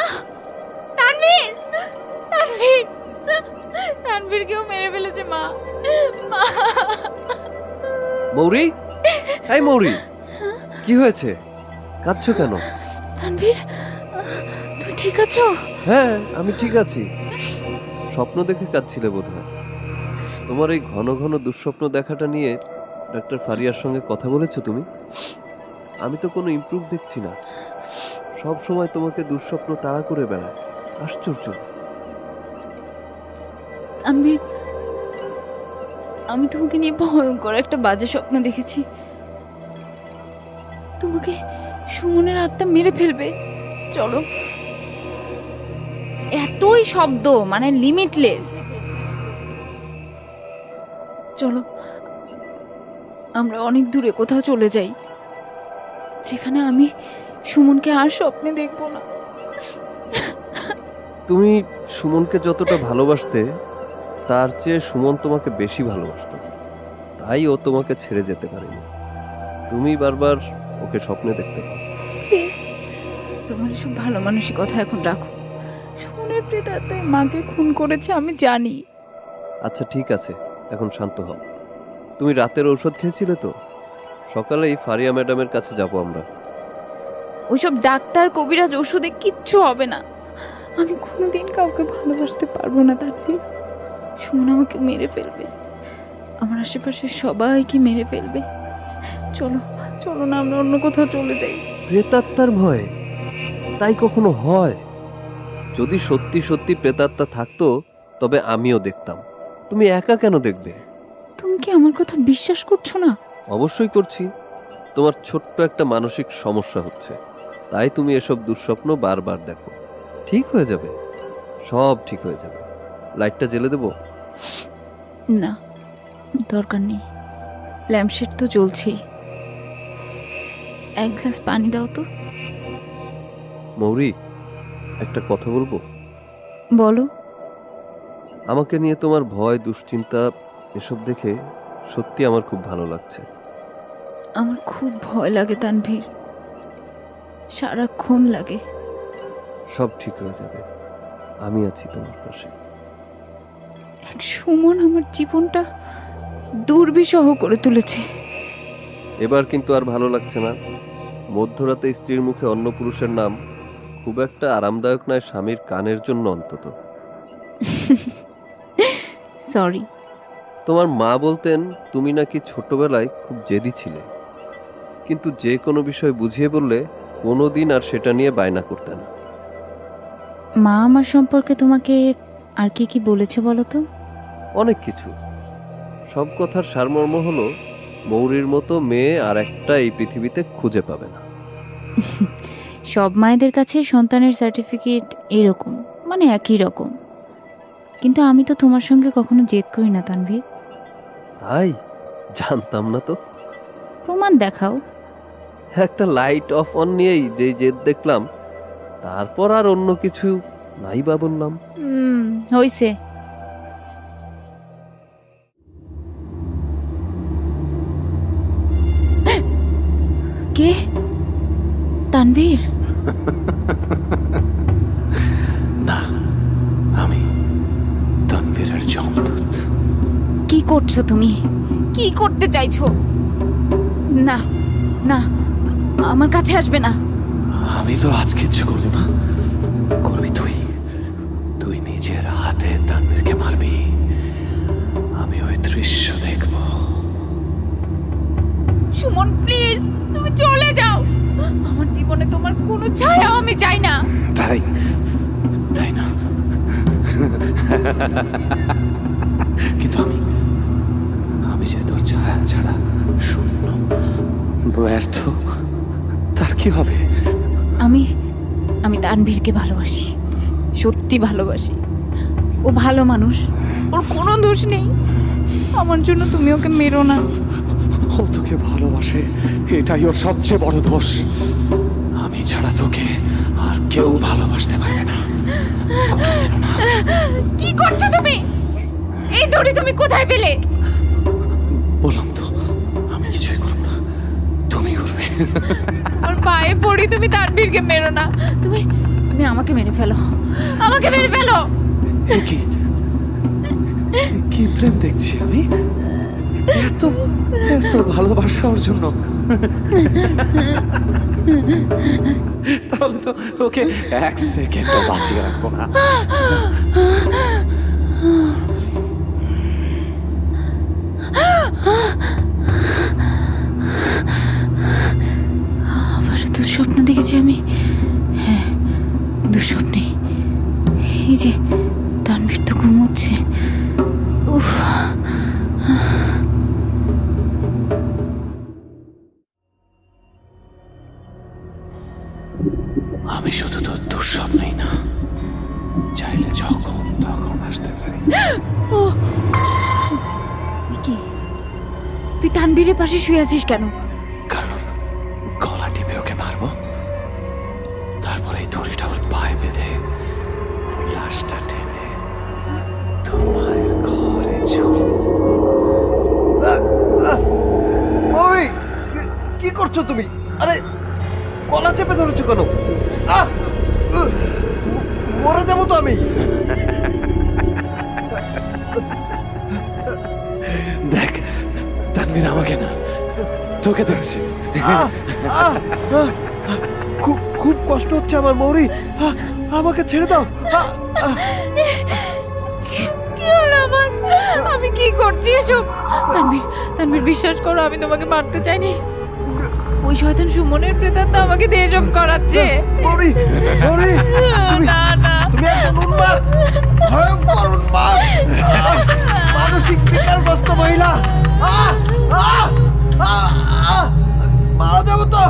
তানভীর কেউ মেরে ফেলেছে মা। মৌরি, এই মৌরি, কি হয়েছে? কাঁদছো কেন? তানভীর, তুই ঠিক আছো? হ্যাঁ, আমি ঠিক আছি। স্বপ্ন দেখে কাঁদছিলে বোধহয়। তোমার এই ঘন ঘন দুঃস্বপ্ন দেখাটা নিয়ে ডাক্তার ফারিয়ার সঙ্গে কথা বলেছো তুমি? আমি তো কোনো ইমপ্রুভ দেখছি না, সব সময় তোমাকে দুঃস্বপ্ন তাড়া করে বেড়ায়। আশ্চর্য। আমি তোমাকে নিয়ে ভয়ঙ্কর একটা বাজে স্বপ্ন দেখেছি। তোমাকে সুমনের আত্মা মেরে ফেলবে। চলো। এতই শব্দ, মানে লিমিটলেস। চলো আমরা অনেক দূরে কোথাও চলে যাই, যেখানে আমি সুমনকে আর স্বপ্নে দেখবো না। তুমি সুমনকে যতটা ভালোবাসতে, তার চেয়ে সুমন তোমাকে বেশি ভালোবাসতো, তাই ও তোমাকে ছেড়ে যেতে পারেনি। তুমি বারবার ওকে স্বপ্নে দেখতে পাও। প্লিজ, তোমার এসব ভালো মানসিকতা এখন রাখো। সুমনের প্রেতাত্মায় মাকে খুন করেছে আমি জানি। আচ্ছা ঠিক আছে, এখন শান্ত হও। তুমি রাতের ঔষধ খেয়েছিলে তো? সকালেই ফারিয়া ম্যাডামের কাছে যাব আমরা। ওইসব ডাক্তার কবিরাজ ওষুধে কিচ্ছু হবে না। আমি কোনোদিন কাউকে ভালোবাসতে পারবো না তানভীর। সুমন আমাকে মেরে ফেলবে, আমার আশেপাশে সবাইকে মেরে ফেলবে। চলো চলো না, আমরা অন্য কোথাও চলে যাই। প্রেতাত্মার ভয়? তাই কখনো হয়? যদি সত্যি সত্যি প্রেতাত্মা থাকতো তবে আমিও দেখতাম। তুমি একা কেন দেখবে? তুমি কি আমার কথা বিশ্বাস করছো না? অবশ্যই করছি। তোমার ছোট্ট একটা মানসিক সমস্যা হচ্ছে, তাই তুমি এসব দুঃস্বপ্ন বারবার দেখো। ঠিক হয়ে যাবে, সব ঠিক হয়ে যাবে। লাইটটা জ্বেলে দেবো? না, দরকার নেই, ল্যাম্পশেড তো জ্বলছেই। এক গ্লাস পানি দাও তো। মৌরি, একটা কথা বলবো? বলো। আমাকে নিয়ে তোমার ভয়, দুশ্চিন্তা এসব দেখে সত্যি আমার খুব ভালো লাগছে। আমার খুব ভয় লাগে তানভীর, সারাক্ষণ লাগে। সব ঠিক হয়ে যাবে, আমি আছি তোমার পাশে। এক সুমন আমার জীবনটা দুর্বিষহ করে তুলেছে। এবার কিন্তু আর ভালো লাগছে না। মধ্যরাতে স্ত্রীর মুখে অন্য পুরুষের নাম খুব একটা আরামদায়ক নয় স্বামীর কানের জন্য অন্তত। সরি। তোমার মা বলতেন তুমি নাকি ছোটবেলায় খুব জেদি ছিলে, কিন্তু যে কোনো বিষয় বুঝিয়ে বললে কোনোদিন আর সেটা নিয়ে বায়না করতে না। মা আমার সম্পর্কে তোমাকে আর কি কি বলেছে বলো তো? অনেক কিছু। সব কথার সারমর্ম হলো মৌরির মতো মেয়ে আর একটা এই পৃথিবীতে খুঁজে পাবে না। সব মায়েদের কাছে সন্তানের সার্টিফিকেট এরকম, মানে একই রকম। কিন্তু আমি তো তোমার সঙ্গে কখনো জেদ করি না তানভীর। তাই? জানতাম না তো। প্রমাণ দেখাও। একটা লাইট অফ অন নিয়েই যে জেদ দেখলাম, তারপর আর অন্য কিছু নাই বা বললাম। হইছে। কে? তানভীর? না, আমি তানভীরের যমদূত। কি করছো তুমি? কি করতে চাইছো? না না, আমার কাছে আসবে না। আমি তো আজ কিচ্ছু করবো না, করবি তুই। তুই নিজের হাতে তানভীরকে মারবি, আমি ওই দৃশ্য দেখব। সুমন প্লিজ, তুমি চলে যাও। আমার জীবনে তোমার কোনো ছায়া আমি চাই না। তাই না? কিন্তু আমি যে তোর ছায়া ছাড়া শূন্য, ব্যর্থ, তার কি হবে? আমি তানভীরকে ভালোবাসি, সত্যি ভালোবাসি। ও ভালো মানুষ, ওর কোনো দোষ নেই। আমার জন্য তুমি ওকে মেরো না। ও তোকে ভালোবাসে, এটাই ওর সবচেয়ে বড় দোষ। আমি ছাড়া তোকে আর কেউ ভালোবাসতে পারবে না, কোনোদিনও না। কি করছো তুমি? এই দড়ি তুমি কোথায় পেলে? বললাম তো, আমি কিছুই করবো না, তুমি করবে। আমার পায়ে পড়ি, তুমি তানভীরকে মেরো না। তুমি আমাকে মেরে ফেলো, আমাকে মেরে ফেলো। এ কি প্রেম দেখছি আমি, এত এত ভালোবাসা ওর জন্য। তাহলে তো ওকে এক সেকেন্ডও বাঁচিয়ে রাখবো না। আবারও দুঃস্বপ্ন দেখেছি আমি। হ্যাঁ, দুঃস্বপ্নে এই যে তানভীর তো ঘুমোচ্ছে। উফ, আমি শুধু তোর দুঃস্বপ্নই না, চাইলে যখন তখন আসতে পারি। কি তুই তানভীরের পাশে শুয়ে আছিস কেন? কারণ গলা টিপে ওকে মারবো, তারপরে এই দড়িটা ওর পায়ে বেঁধে ওই লাশটা টেনে তোর মায়ের ঘরে মৌরি, কি করছো তুমি? আরে গলা চেপে ধরেছো কেন? মরে যাবো তো আমি। দেখ, তানভীর আমাকে না, তোকে দেখছি। খুব কষ্ট হচ্ছে আমার মৌরি, আমাকে ছেড়ে দাও। কি হলো আমার? আমি কি করছি এসব? তানভীর বিশ্বাস করো, আমি তোমাকে মারতে চাইনি। ওই শয়তান সুমনের প্রেতাত্মা আমাকে দিয়ে এসব করাচ্ছে। মৌরি, মৌরি, না না, তুমি একজন উন্মাদ, ভয়ঙ্কর উন্মাদ, মানসিক বিকারগ্রস্ত মহিলা। মারা যাবো তো।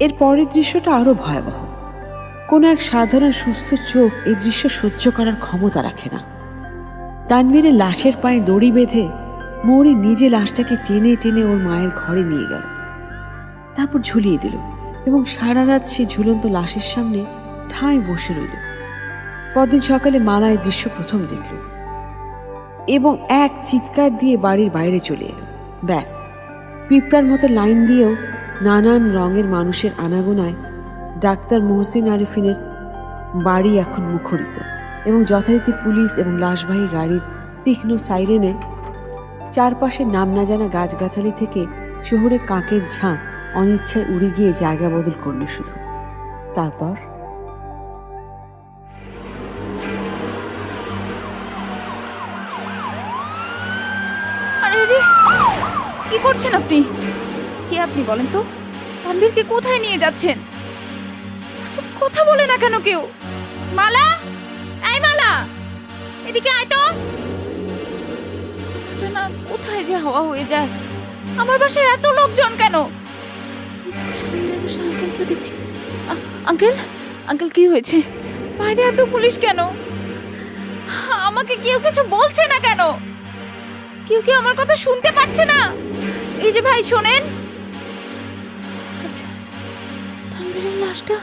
এর পরের দৃশ্যটা আরো ভয়াবহ। কোনো এক সাধারণ সুস্থ চোখ এই দৃশ্য সহ্য করার ক্ষমতা রাখে না। তানভীরের লাশের পায়ে দড়ি বেঁধে মৌরি নিজে লাশটাকে টেনে টেনে ওর মায়ের ঘরে নিয়ে গেল, তারপর ঝুলিয়ে দিল এবং সারা রাত সে ঝুলন্ত লাশের সামনে ঠায় বসে রইল। পরদিন সকালে মালা এই দৃশ্য প্রথম দেখল এবং এক চিৎকার দিয়ে বাড়ির বাইরে চলে এলো। ব্যাস, পিঁপড়ার মতো লাইন দিয়েও নানান রঙের মানুষের আনাগোনায় ডাক্তার মোহসিন আরিফিনের বাড়ি এখন মুখরিত এবং যথারীতি পুলিশ এবং লাশবাহী গাড়ির তীক্ষ্ণ সাইরেনে চারপাশের নাম না জানা গাছগাছালি থেকে শহরে কাকের ঝাঁক অনিচ্ছায় উড়ে গিয়ে জায়গা বদল করল শুধু। তারপর আরে আরে, কি করছেন আপনি? কে আপনি বলেন তো? তানভীরকে কোথায় নিয়ে যাচ্ছেন? আচ্ছা, কথা বলে না কেন কেউ? মালা, এই মালা, এদিকে আয় তো। এটা না কোথায় যে হাওয়া হয়ে যায়। আমার বাসায় এত লোকজন কেন? আঙ্কেলকে দেখছি। আঙ্কেল, আঙ্কেল কি হয়েছে? বাইরে এত পুলিশ কেন? আমাকে কেউ কিছু বলছে না কেন? কেউ কি আমার কথা শুনতে পাচ্ছে না? এই যে ভাই শোনেন। আচ্ছা, তানভীরের লাশটা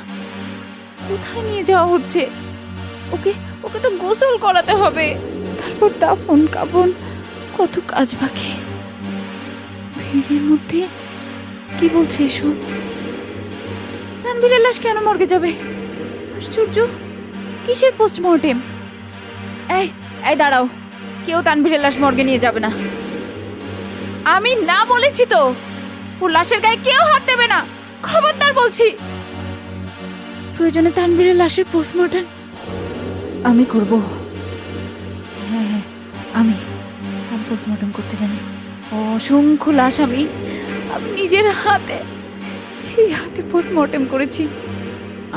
কোথায় নিয়ে যাওয়া হচ্ছে? ওকে ওকে তো গোসল করাতে হবে, তারপর দাফন কাফন, কত কাজ বাকি। ভিড়ের মধ্যে কি বলছে এসব? তানভীরের লাশ কেন মর্গে যাবে? আশ্চর্য, কিসের পোস্টমর্টেম? এই এই দাঁড়াও, কেউ তানভীরের লাশ মর্গে নিয়ে যাবে না। আমি না বলেছি তো? ওর লাশের গায়ে কেউ হাত দেবে না, খবরদার বলছি। প্রয়োজনে তানভীরের লাশের পোস্টমর্টেম আমি করব। হ্যাঁ হ্যাঁ, আমি পোস্টমর্টেম করতে জানি। অসংখ্য লাশ আমি নিজের হাতে পোস্টমর্টেম করেছি।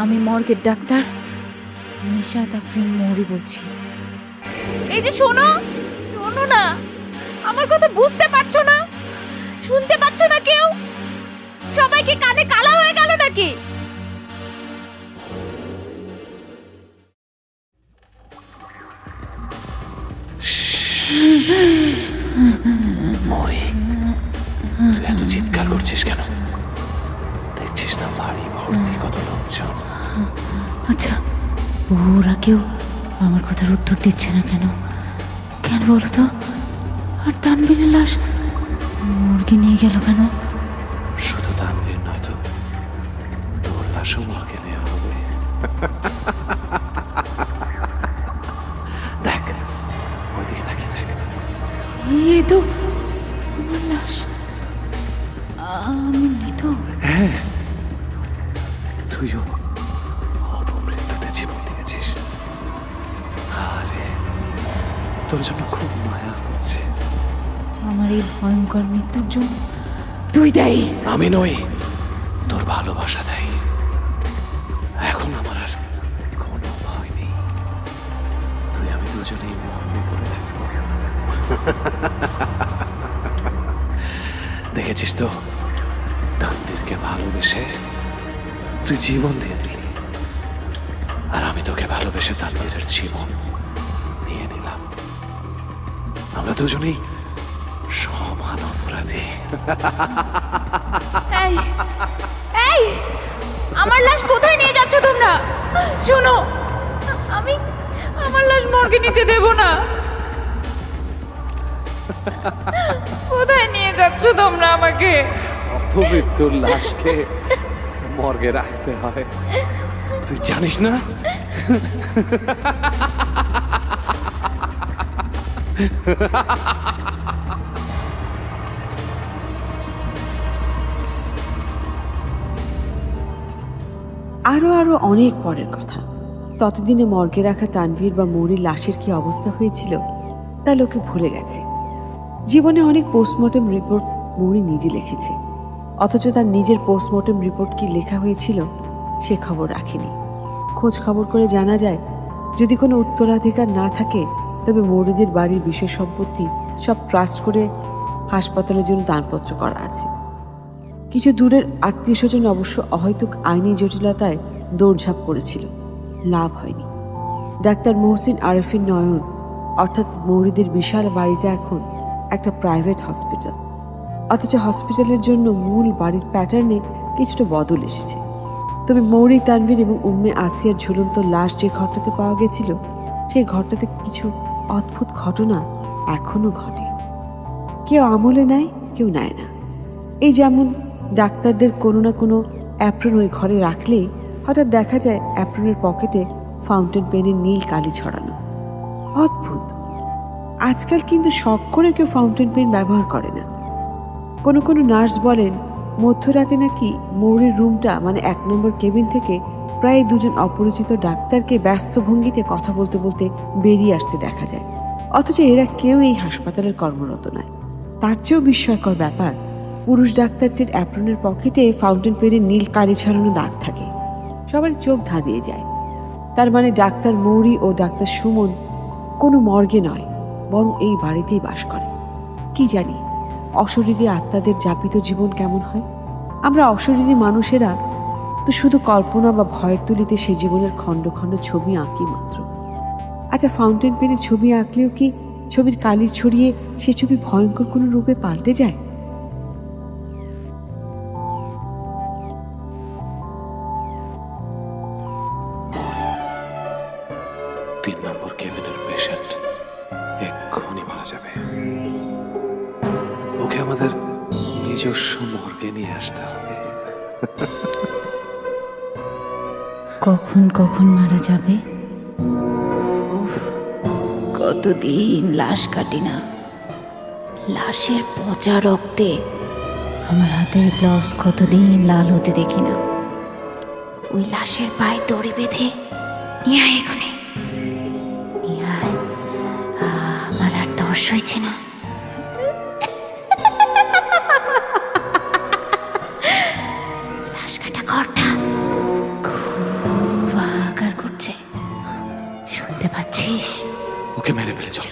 আমি মর্গের ডাক্তার নিশাত আফরিন মৌরি বলছি। এই যে শোনো, শোনো না, আমার কথা বুঝতে পারছো না? শুনতে পাচ্ছ না কেউ? সবাই কি কানে কালা হয়ে গেল নাকি? মরি, তুই এত চিৎকার করছিস কেন? দেখছিস না বাড়ি ভর্তি কত লোকজন? আচ্ছা, ওরা কেউ আমার কথার উত্তর দিচ্ছে না কেন? কেন বলো তো? আর তানভীরের লাশ মর্গে নিয়ে গেল কেন? শুধু তানভীর নয় তো, তোর লাশও মর্গে নেওয়া হবে। দেখ, ওইদিকে তাকিয়ে দেখ। এই তো আমার লাশ। আমি মৃত। হ্যাঁ, তুইও অপমৃত্যুতে জীবন দিয়েছিস। আরে, তোর জন্য খুব মায়া হচ্ছে। আমার এই ভয়ঙ্কর মৃত্যুর জন্য তুই দায়ী। আমি নই, তোর ভালোবাসা দেয়। এখন আমার আর কোনো ভয় নেই। তুই আমি দুজনেই মনে করে থাকবো। দেখেছিস তো, তানভীরকে ভালোবেসে তুই জীবন দিয়ে দিলি, আর আমি তোকে ভালোবেসে তানভীরের জীবন নিয়ে নিলাম। আমরা দুজনেই সমান অপরাধী। এই এই, আমার লাশ কোথায় নিয়ে যাচ্ছ তোমরা? শোনো, আমি আমার লাশ মর্গে নিতে দেব না। কোথায় নিয়ে যাচ্ছ তোমরা আমাকে? অপমৃত্যুর লাশকে মর্গে রাখতে হয়, তুই জানিস না? আরো আরো অনেক পরের কথা। ততদিনে মর্গে রাখা তানভীর বা মৌরির লাশের কি অবস্থা হয়েছিল তা লোকে ভুলে গেছে। জীবনে অনেক পোস্টমর্টম রিপোর্ট মৌরি নিজে লিখেছে, অথচ তার নিজের পোস্টমর্টম রিপোর্ট কি লেখা হয়েছিল সে খবর রাখেনি। খোঁজ খবর করে জানা যায় যদি কোনো উত্তরাধিকার না থাকে তবে মৌরিদের বাড়ির বিশেষ সম্পত্তি সব ট্রাস্ট করে হাসপাতালের জন্য দানপত্র করা আছে। কিছু দূরের আত্মীয় স্বজন অবশ্য অহৈতুক আইনি জটিলতায় দৌড়ঝাঁপ করেছিল, লাভ হয়নি। ডাক্তার মোহসিন আরেফিন নয়ন অর্থাৎ মৌরিদের বিশাল বাড়িটা এখন একটা প্রাইভেট হসপিটাল, অথচ হসপিটালের জন্য মূল বাড়ির প্যাটার্নে কিছুটা বদল এসেছে। তবে মৌরি তানভীর এবং উম্মে আসিয়ার ঝুলন্ত লাশ যে ঘরটাতে পাওয়া গেছিল সেই ঘরটাতে কিছু অদ্ভুত ঘটনা এখনো ঘটে। কেউ আমলে নেয়, কেউ নেয় না। এই যেমন ডাক্তারদের কোনো না কোনো অ্যাপ্রন ওই ঘরে রাখলেই হঠাৎ দেখা যায় অ্যাপ্রনের পকেটে ফাউন্টেন পেনের নীল কালি ছড়ানো। অদ্ভুত। আজকাল কিন্তু শখ করে কেউ ফাউন্টেন পেন ব্যবহার করে না। কোনো কোনো নার্স বলেন মধ্যরাতে নাকি মৌরির রুমটা মানে 1 নম্বর কেবিন থেকে প্রায় 2জন অপরিচিত ডাক্তারকে ব্যস্ত ভঙ্গিতে কথা বলতে বলতে বেরিয়ে আসতে দেখা যায়, অথচ এরা কেউ এই হাসপাতালের কর্মরত নয়। তার চেয়েও বিস্ময়কর ব্যাপার, পুরুষ ডাক্তারটির অ্যাপ্রনের পকেটে ফাউন্টেন পেনের নীল কালি ছড়ানো দাগ থাকে। সবার চোখ ধাঁধিয়ে যায়। তার মানে ডাক্তার মৌরি ও ডাক্তার সুমন কোনো মর্গে নয়, বরং এই বাড়িতেই বাস করে। কি জানি অশরীরী আত্মাদের যাপিত জীবন কেমন হয়। আমরা অশরীরী মানুষেরা তো শুধু কল্পনা বা ভয়ের তুলিতে সেই জীবনের খণ্ড খণ্ড ছবি আঁকি মাত্র। আচ্ছা, ফাউন্টেন পেনের ছবি আঁকলেও কি ছবির কালি ছড়িয়ে সে ছবি ভয়ঙ্কর কোনো রূপে পাল্টে যায়? তিন নম্বর কেবিনের পেশেন্ট এক্ষুনি মারা যাবে। ওকে আমাদের নিজস্ব মর্গে নিয়ে আসতে হবে। কখন কখন মারা যাবে? উফ, কতদিন লাশ কাটি না। লাশের পচা রক্তে আমার হাতের গ্লাভস কতদিন লাল হতে দেখি না। ওই লাশের পায়ে দড়ি বেঁধে নিয়ে আয় এখনই, নিয়ে আয়। আমার আর তর্স হয়েছে না। লাশ কাটা ঘরটা খুব হাহাকার করছে, শুনতে পাচ্ছিস? ওকে মেরে ফেলে চল,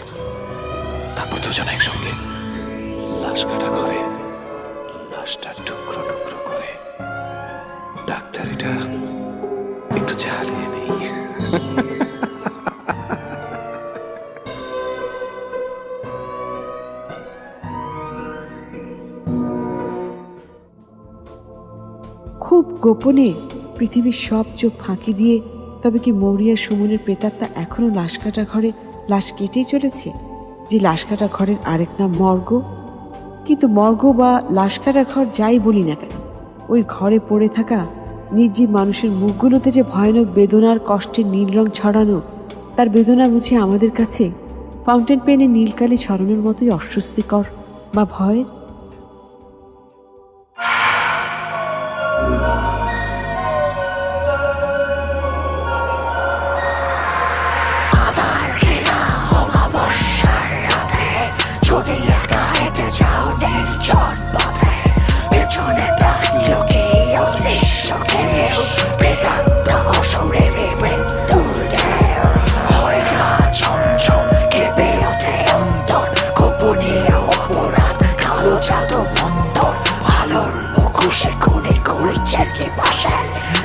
তারপর দুজন একসঙ্গে লাশ কাটা ঘরে লাশটা টুকরো টুকরো করে। ডাক্তার, এটা একটু জ্বালিয়ে নেই। খুব গোপনে পৃথিবীর সব চোখ ফাঁকি দিয়ে তবে কি মৌরিয়া সুমনের প্রেতাত্মা এখনো লাশ কাটা ঘরে লাশ কেটেই চলেছে? যে লাশ কাটা ঘরের আরেক নাম মর্গ। কিন্তু মর্গ বা লাশ কাটা ঘর যাই বলি না কেন, ওই ঘরে পড়ে থাকা নির্জীব মানুষের মুখগুলোতে যে ভয়ানক বেদনার কষ্টের নীল রং ছড়ানো, তার বেদনা বুঝে আমাদের কাছে ফাউন্টেন পেনে নীলকালি ছড়ানোর মতোই অস্বস্তিকর বা ভয়ের।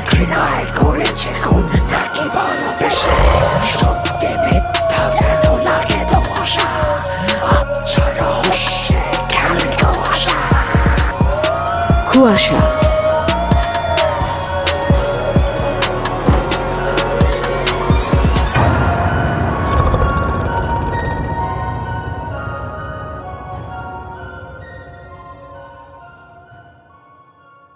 ঘৃণায় করেছে খুন নাকি ভালোবেসে